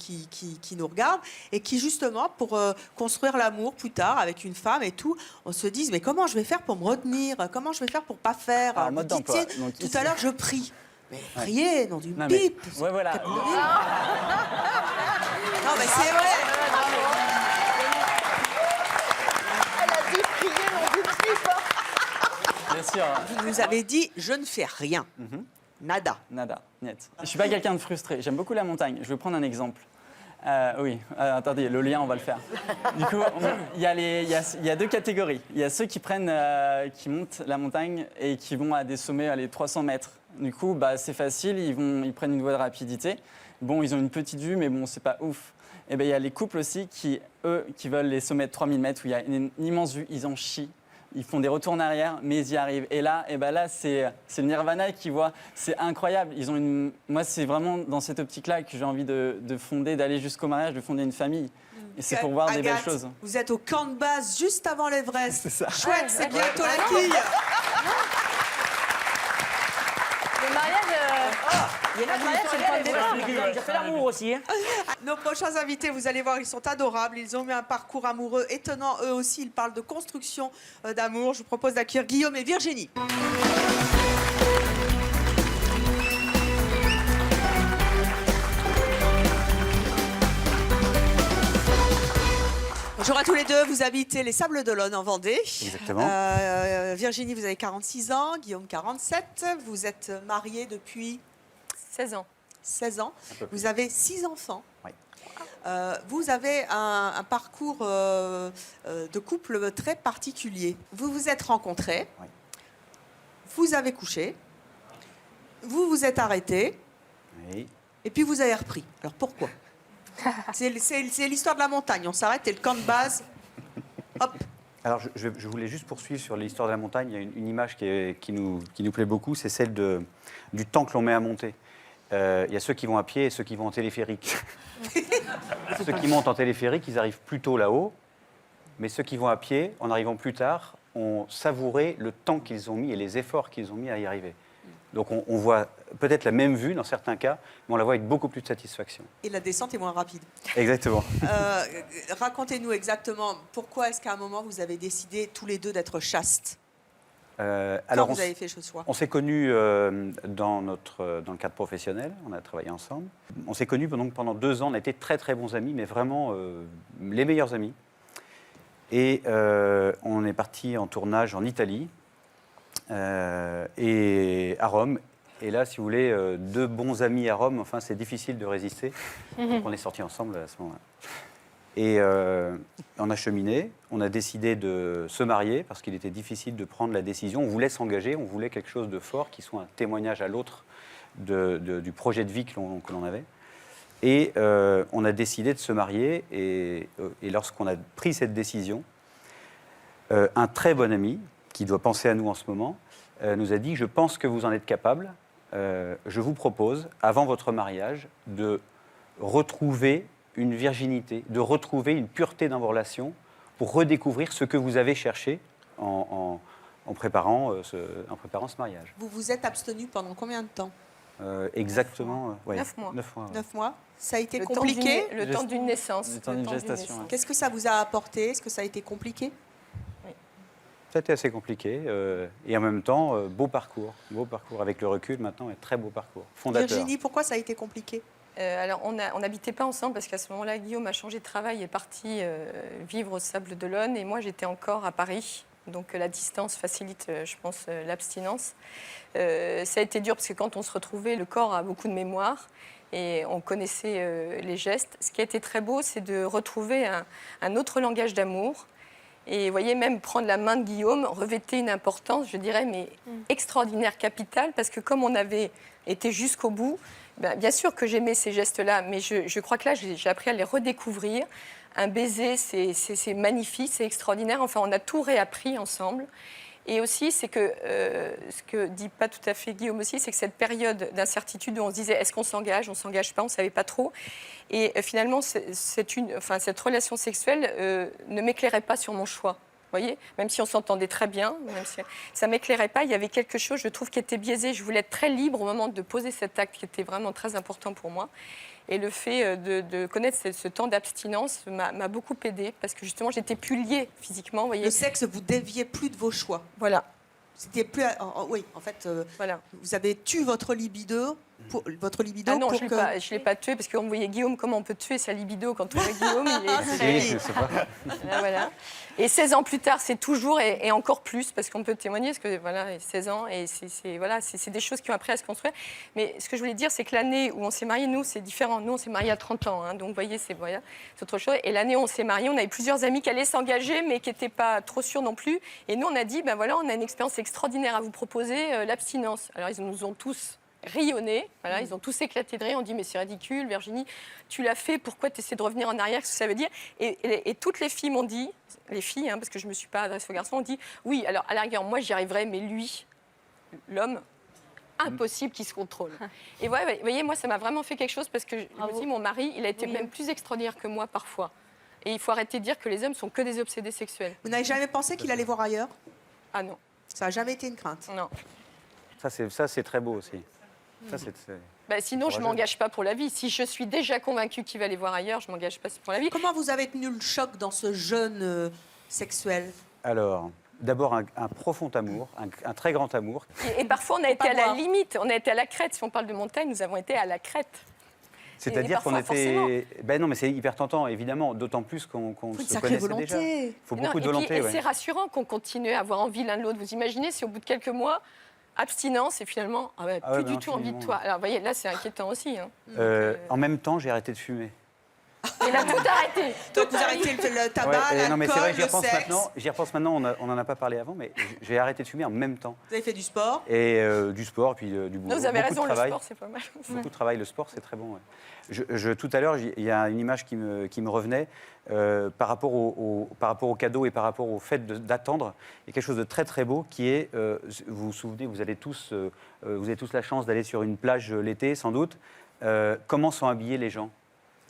nous regardent et qui, justement, pour construire l'amour plus tard avec une femme et tout, on se dise, mais comment je vais faire pour me retenir? Comment je vais faire pour pas faire? Alors, mode d'emploi. Tout à l'heure, je prie. Mais priez, non du pipe. Ouais, voilà. Non, mais c'est vrai. Elle a dit prier, non du pipe. Bien sûr. Vous nous avez dit, je ne fais rien. Nada. Nada, net. Je suis pas quelqu'un de frustré. J'aime beaucoup la montagne. Je vais prendre un exemple. Oui, attendez, le lien, on va le faire. Du coup, il y a deux catégories. Il y a ceux qui qui montent la montagne et qui vont à des sommets à les 300 mètres. Du coup, c'est facile, ils prennent une voie de rapidité. Bon, ils ont une petite vue, mais bon, c'est pas ouf. Et ben, il y a les couples aussi qui veulent les sommets de 3000 mètres où il y a une immense vue, ils en chient. Ils font des retours en arrière, mais ils y arrivent. Et là, c'est le nirvana qui voit. C'est incroyable. Moi, c'est vraiment dans cette optique-là que j'ai envie de fonder, d'aller jusqu'au mariage, de fonder une famille. Et c'est pour voir des belles choses. Vous êtes au camp de base juste avant l'Everest. C'est ça. Chouette, c'est bientôt la quille. Le mariage... Il y en a qui ont fait l'amour aussi. Hein. Nos prochains invités, vous allez voir, ils sont adorables. Ils ont eu un parcours amoureux étonnant. Eux aussi, ils parlent de construction d'amour. Je vous propose d'accueillir Guillaume et Virginie. Bonjour à tous les deux, vous habitez les Sables d'Olonne en Vendée. Exactement. Virginie, vous avez 46 ans, Guillaume 47. Vous êtes mariés depuis 16 ans. 16 ans. Vous avez 6 enfants. Oui. Vous avez un parcours de couple très particulier. Vous vous êtes rencontrés, Oui. vous avez couché, vous vous êtes arrêtés, Oui. et puis vous avez repris. Alors pourquoi? C'est l'histoire de la montagne. On s'arrête et le camp de base, hop. Alors, je voulais juste poursuivre sur l'histoire de la montagne. Il y a une image qui nous plaît beaucoup, c'est celle du temps que l'on met à monter. Il y a ceux qui vont à pied et ceux qui vont en téléphérique. Ceux qui montent en téléphérique, ils arrivent plus tôt là-haut, mais ceux qui vont à pied, en arrivant plus tard, ont savouré le temps qu'ils ont mis et les efforts qu'ils ont mis à y arriver. Donc on voit peut-être la même vue dans certains cas, mais on la voit avec beaucoup plus de satisfaction. Et la descente est moins rapide. Exactement. Racontez-nous exactement pourquoi est-ce qu'à un moment vous avez décidé tous les deux d'être chastes. Alors vous avez fait ce choix? On s'est connus dans le cadre professionnel, on a travaillé ensemble. On s'est connus pendant 2 ans, on a été très très bons amis, mais vraiment les meilleurs amis. Et on est parti en tournage en Italie et à Rome. Et là, si vous voulez, 2 bons amis à Rome, enfin c'est difficile de résister. Donc on est sortis ensemble à ce moment-là. Et on a cheminé, on a décidé de se marier parce qu'il était difficile de prendre la décision. On voulait s'engager, on voulait quelque chose de fort qui soit un témoignage à l'autre du projet de vie que l'on avait. Et on a décidé de se marier. Et lorsqu'on a pris cette décision, un très bon ami, qui doit penser à nous en ce moment, nous a dit « Je pense que vous en êtes capable. Je vous propose, avant votre mariage, de retrouver une virginité, de retrouver une pureté dans vos relations pour redécouvrir ce que vous avez cherché en préparant ce mariage. » Vous vous êtes abstenu pendant combien de temps? Exactement. 9 mois. 9 mois. 9 mois. Ça a été Le compliqué? Le temps d'une naissance. Le temps d'une gestation. Ouais. Qu'est-ce que ça vous a apporté? Est-ce que ça a été compliqué? C'était assez compliqué et en même temps, beau parcours avec le recul maintenant, un très beau parcours, fondateur. Virginie, pourquoi ça a été compliqué? Alors, on n'habitait pas ensemble parce qu'à ce moment-là, Guillaume a changé de travail et est parti vivre au Sables d'Olonne et moi, j'étais encore à Paris. Donc, la distance facilite, je pense, l'abstinence. Ça a été dur parce que quand on se retrouvait, le corps a beaucoup de mémoire et on connaissait les gestes. Ce qui a été très beau, c'est de retrouver un autre langage d'amour. Et vous voyez, même prendre la main de Guillaume revêtait une importance, je dirais, mais extraordinaire, capitale, parce que comme on avait été jusqu'au bout, ben, bien sûr que j'aimais ces gestes-là, mais je crois que là, j'ai appris à les redécouvrir. Un baiser, c'est magnifique, c'est extraordinaire. Enfin, on a tout réappris ensemble. Et aussi, c'est que, ce que dit pas tout à fait Guillaume aussi, c'est que cette période d'incertitude où on se disait, est-ce qu'on s'engage, on s'engage pas, on savait pas trop. Et finalement, cette relation sexuelle ne m'éclairait pas sur mon choix. Vous voyez, même si on s'entendait très bien, même si ça m'éclairait pas, il y avait quelque chose, je trouve, qui était biaisé. Je voulais être très libre au moment de poser cet acte qui était vraiment très important pour moi. Et le fait de connaître ce temps d'abstinence m'a beaucoup aidée parce que justement, j'étais plus liée physiquement. Vous voyez. Le sexe, vous déviez plus de vos choix. Voilà. C'était plus. Oui, en fait, voilà. Vous avez tué votre libido. Ah non, je ne l'ai pas tué parce qu'on voyait Guillaume, comment on peut tuer sa libido quand on voit Guillaume, il est très... Voilà. Et 16 ans plus tard, c'est toujours, et encore plus, parce qu'on peut témoigner, parce que voilà, 16 ans, et c'est des choses qui ont appris à se construire. Mais ce que je voulais dire, c'est que l'année où on s'est mariés, nous, c'est différent. Nous, on s'est mariés à 30 ans, hein, donc vous voyez, c'est autre chose. Et l'année où on s'est mariés, on avait plusieurs amis qui allaient s'engager, mais qui n'étaient pas trop sûrs non plus. Et nous, on a dit, ben voilà, on a une expérience extraordinaire à vous proposer, l'abstinence. Alors, ils nous ont tous rayonné, voilà, ils ont tous éclaté de rire, on dit mais c'est ridicule, Virginie, tu l'as fait, pourquoi tu essaies de revenir en arrière, qu'est-ce que ça veut dire et toutes les filles m'ont dit, les filles, hein, parce que je ne me suis pas adressée aux garçons, ont dit oui, alors à la rigueur, moi j'y arriverai, mais lui, l'homme, impossible qu'il se contrôle. Et vous voyez, moi ça m'a vraiment fait quelque chose parce que je me dis, mon mari, il a été même plus extraordinaire que moi parfois. Et il faut arrêter de dire que les hommes sont que des obsédés sexuels. Vous n'avez jamais pensé qu'il allait voir ailleurs? Ah non. Ça n'a jamais été une crainte? Non. Ça, c'est très beau aussi. Ça, c'est Bah, sinon, je ne m'engage pas pour la vie. Si je suis déjà convaincue qu'il va aller voir ailleurs, je ne m'engage pas pour la vie. Comment vous avez tenu le choc dans ce jeûne sexuel? Alors, d'abord, un profond amour, un très grand amour. Et parfois, on a été à la limite. On a été à la crête. Si on parle de montagne, nous avons été à la crête. C'est-à-dire qu'on était... Ben non, mais c'est hyper tentant, évidemment, d'autant plus qu'on se connaissait déjà. Il faut beaucoup de volonté. Et c'est rassurant qu'on continue à avoir envie l'un de l'autre. Vous imaginez si au bout de quelques mois, abstinence et finalement, plus du tout envie de toi. Alors, vous voyez, là, c'est inquiétant aussi. Hein. En même temps, j'ai arrêté de fumer. Il a tout arrêté. Donc vous arrêtez le tabac, l'alcool, non, mais c'est vrai, le sexe. J'y repense maintenant, on n'en a pas parlé avant, mais j'ai arrêté de fumer en même temps. Vous avez fait du sport? Et du sport, puis du boulot. Non, vous avez beaucoup raison, de le travail. sport, c'est pas mal. Beaucoup de travail, le sport, c'est très bon. Ouais. Tout à l'heure, il y a une image qui me revenait par rapport au cadeau et par rapport au fait d'attendre. Il y a quelque chose de très très beau qui est, vous vous souvenez, vous avez tous la chance d'aller sur une plage l'été, sans doute. Comment sont habillés les gens?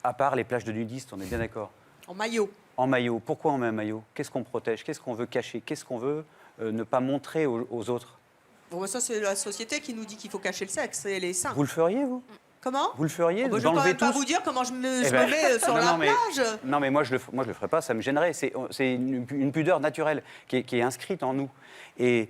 À part les plages de nudistes, on est bien d'accord. En maillot. En maillot. Pourquoi on met un maillot? Qu'est-ce qu'on protège? Qu'est-ce qu'on veut cacher? Qu'est-ce qu'on veut ne pas montrer aux autres? Bon, ça, c'est la société qui nous dit qu'il faut cacher le sexe et les seins. Vous le feriez, vous? Comment? Vous le feriez? Je ne vais quand même pas vous dire comment je me mets sur la plage. Non, mais moi, je le ferais pas, ça me gênerait. C'est une pudeur naturelle qui est inscrite en nous. Et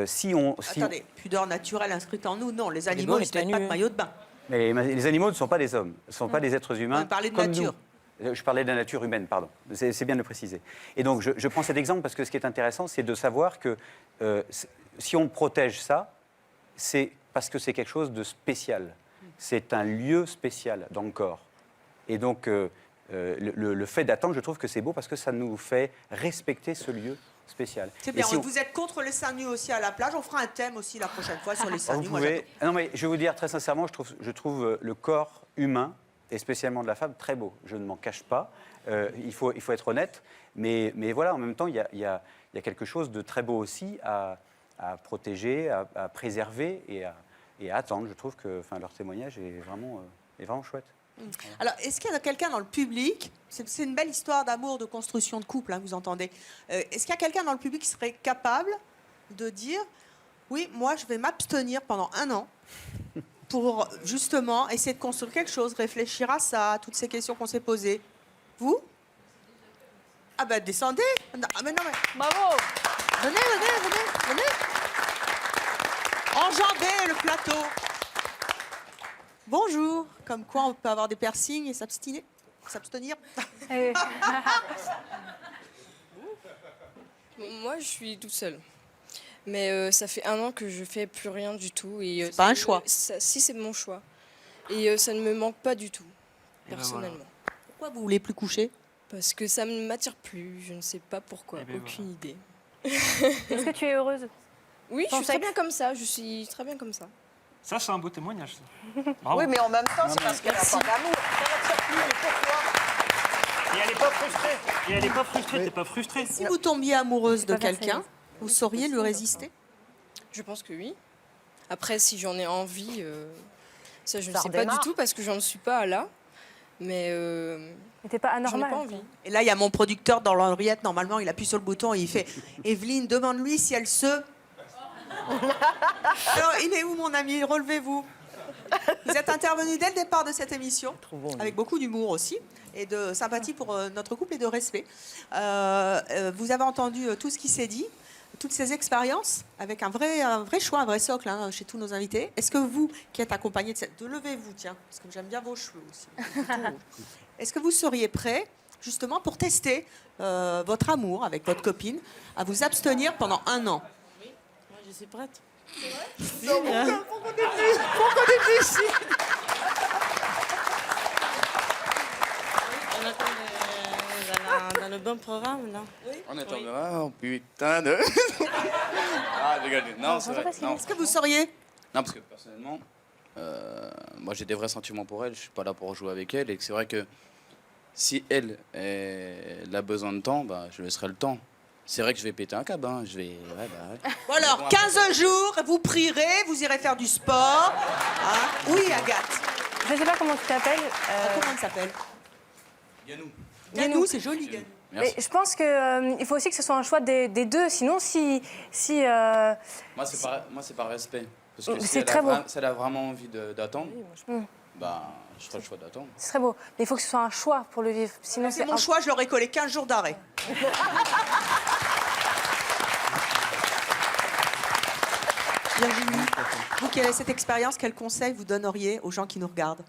si on... Attendez, pudeur naturelle inscrite en nous? Non, les animaux, ils ne mettent pas de maillot de bain. Mais les animaux ne sont pas des hommes, ne sont pas des êtres humains. On parlait de comme nature. Nous. Je parlais de la nature humaine, pardon. C'est bien de le préciser. Et donc, je prends cet exemple parce que ce qui est intéressant, c'est de savoir que si on protège ça, c'est parce que c'est quelque chose de spécial. C'est un lieu spécial dans le corps. Et donc, le fait d'attendre, je trouve que c'est beau parce que ça nous fait respecter ce lieu spécial. C'est bien, vous êtes contre les seins nus aussi à la plage. On fera un thème aussi la prochaine fois sur les seins nus. Non, mais je vais vous dire très sincèrement, je trouve le corps humain, et spécialement de la femme, très beau. Je ne m'en cache pas. Il faut être honnête. Mais voilà, en même temps, il y a quelque chose de très beau aussi à protéger, à préserver et à attendre. Je trouve que leur témoignage est vraiment chouette. Alors, est-ce qu'il y a quelqu'un dans le public, c'est une belle histoire d'amour, de construction de couple, hein, vous entendez, est-ce qu'il y a quelqu'un dans le public qui serait capable de dire, oui, moi je vais m'abstenir pendant 1 an pour justement essayer de construire quelque chose, réfléchir à ça, à toutes ces questions qu'on s'est posées? Vous? Ah ben descendez. Non, mais non, mais... Bravo. Venez. Enjambez le plateau. Bonjour. Comme quoi on peut avoir des piercings et s'abstenir. Moi, je suis toute seule. Mais ça fait 1 an que je fais plus rien du tout. C'est pas un choix. Si, c'est mon choix. Et ça ne me manque pas du tout, personnellement. Pourquoi vous voulez plus coucher? Parce que ça ne m'attire plus. Je ne sais pas pourquoi. Aucune idée. Est-ce que tu es heureuse? Oui, je suis très bien comme ça. Je suis très bien comme ça. Ça, c'est un beau témoignage. Ça. Oui, mais en même temps, c'est parce qu'elle n'a pas d'amour. Et elle n'est pas frustrée. Et elle n'est pas frustrée. T'es pas frustrée. Si vous tombiez amoureuse de quelqu'un, vous sauriez lui résister? Je pense que oui. Après, si j'en ai envie, ça, je ne Ça sais pas redémarre. du tout parce que j'en suis pas là. Mais t'es pas j'en ai anormal. pas envie. Et là, il y a mon producteur dans l'oreillette. Normalement, il appuie sur le bouton et il fait « Evelyne, demande-lui si elle se... » Alors, il est où, mon ami? Relevez-vous. Vous êtes intervenu dès le départ de cette émission, avec beaucoup d'humour aussi, et de sympathie pour notre couple et de respect. Vous avez entendu tout ce qui s'est dit, toutes ces expériences, avec un vrai choix, un vrai socle hein, chez tous nos invités. Est-ce que vous, qui êtes accompagné de cette... Levez-vous, tiens, parce que j'aime bien vos cheveux aussi. Est-ce que vous seriez prêt, justement, pour tester votre amour avec votre copine, à vous abstenir pendant 1 an? Oui, moi je suis prête. C'est vrai? Pourquoi on est plus ici? Dans le bon programme, là. On est oh putain de... Ah, je rigole. Non, c'est vrai. Non. Est-ce que vous sauriez? Non, parce que personnellement, moi j'ai des vrais sentiments pour elle. Je suis pas là pour jouer avec elle. Et c'est vrai que si elle a besoin de temps, bah, je laisserai le temps. C'est vrai que je vais péter un câble. Hein. Je vais... Ouais. Bon alors, 15 jours, vous prierez, vous irez faire du sport. Hein? Oui, Agathe. Je ne sais pas comment tu t'appelles. Comment elle s'appelle? Yannou. Yannou, c'est joli, Yannou. Mais je pense qu'il faut aussi que ce soit un choix des deux. Sinon, si Moi, c'est par respect. Parce que si C'est elle très beau. si elle a vraiment envie d'attendre, Mm. bah, je ferai le choix d'attendre. C'est très beau. Mais il faut que ce soit un choix pour le vivre. Sinon, C'est mon choix, je leur ai collé 15 jours d'arrêt. Virginie, vous qui avez cette expérience, quel conseil vous donneriez aux gens qui nous regardent?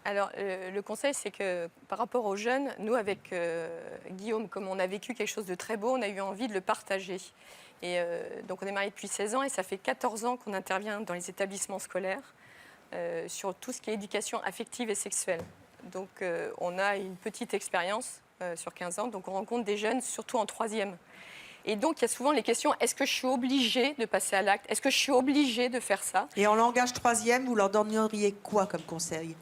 Alors, le conseil, c'est que par rapport aux jeunes, nous, avec Guillaume, comme on a vécu quelque chose de très beau, on a eu envie de le partager. Et donc, on est mariés depuis 16 ans et ça fait 14 ans qu'on intervient dans les établissements scolaires sur tout ce qui est éducation affective et sexuelle. Donc, on a une petite expérience sur 15 ans. Donc, on rencontre des jeunes, surtout en 3e. Et donc, il y a souvent les questions, est-ce que je suis obligée de passer à l'acte? Est-ce que je suis obligée de faire ça? Et en langage 3e, vous leur donneriez quoi comme conseil?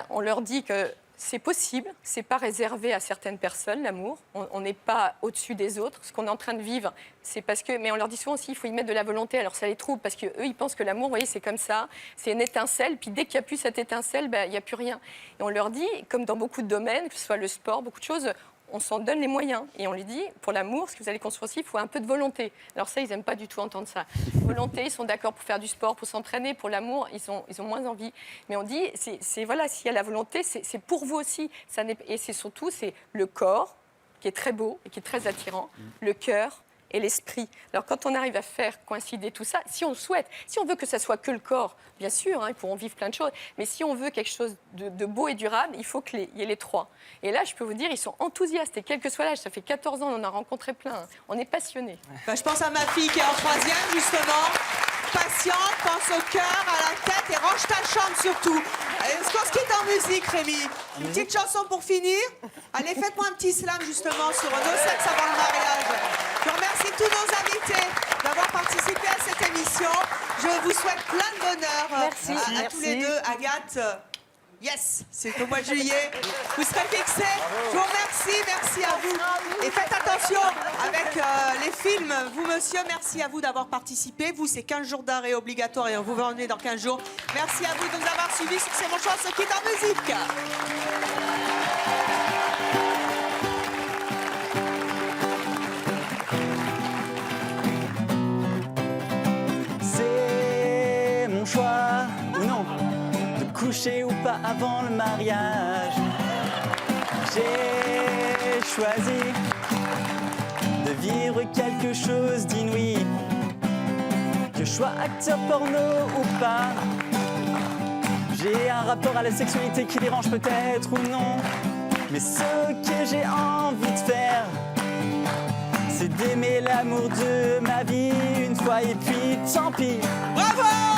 On leur dit que c'est possible, c'est pas réservé à certaines personnes, l'amour. On n'est pas au-dessus des autres. Ce qu'on est en train de vivre, c'est parce que... Mais on leur dit souvent aussi, il faut y mettre de la volonté. Alors ça les trouble, parce qu'eux, ils pensent que l'amour, vous voyez, c'est comme ça. C'est une étincelle, puis dès qu'il n'y a plus cette étincelle, il n'y a plus rien. Et on leur dit, comme dans beaucoup de domaines, que ce soit le sport, beaucoup de choses... On s'en donne les moyens. Et on lui dit, pour l'amour, ce que vous allez construire aussi, il faut un peu de volonté. Alors ça, ils n'aiment pas du tout entendre ça. Volonté, ils sont d'accord pour faire du sport, pour s'entraîner. Pour l'amour, ils ont moins envie. Mais on dit, voilà, s'il y a la volonté, c'est pour vous aussi. Et c'est surtout, c'est le corps, qui est très beau et qui est très attirant, le cœur et l'esprit. Alors quand on arrive à faire coïncider tout ça, si on le souhaite, si on veut que ça soit que le corps, bien sûr, ils pourront vivre plein de choses, mais si on veut quelque chose de beau et durable, il faut qu'il y ait les trois. Et là, je peux vous dire, ils sont enthousiastes, et quel que soit l'âge, ça fait 14 ans, on en a rencontré plein, on est passionnés. Je pense à ma fille qui est en 3e, justement. Patiente, pense au cœur, à la tête et range ta chambre surtout. Est-ce qu'on se quitte en musique, Rémi? Une petite chanson pour finir? Allez, faites-moi un petit slam justement sur nos sexes avant le mariage. Je remercie tous nos invités d'avoir participé à cette émission. Je vous souhaite plein de bonheur. Merci. À tous les deux. Agathe, yes, c'est au mois de juillet. Vous serez fixés. Je vous remercie, merci à vous. Et faites attention avec les films. Vous, monsieur, merci à vous d'avoir participé. Vous, c'est 15 jours d'arrêt obligatoire et vous revenez dans 15 jours. Merci à vous de nous avoir suivis sur C'est mon choix, ce qui est en musique. C'est mon choix, ou non, de coucher ou pas avant le mariage. J'ai choisi de vivre quelque chose d'inouï. Que je sois acteur porno ou pas, j'ai un rapport à la sexualité qui dérange peut-être ou non. Mais ce que j'ai envie de faire, c'est d'aimer l'amour de ma vie une fois et puis tant pis. Bravo!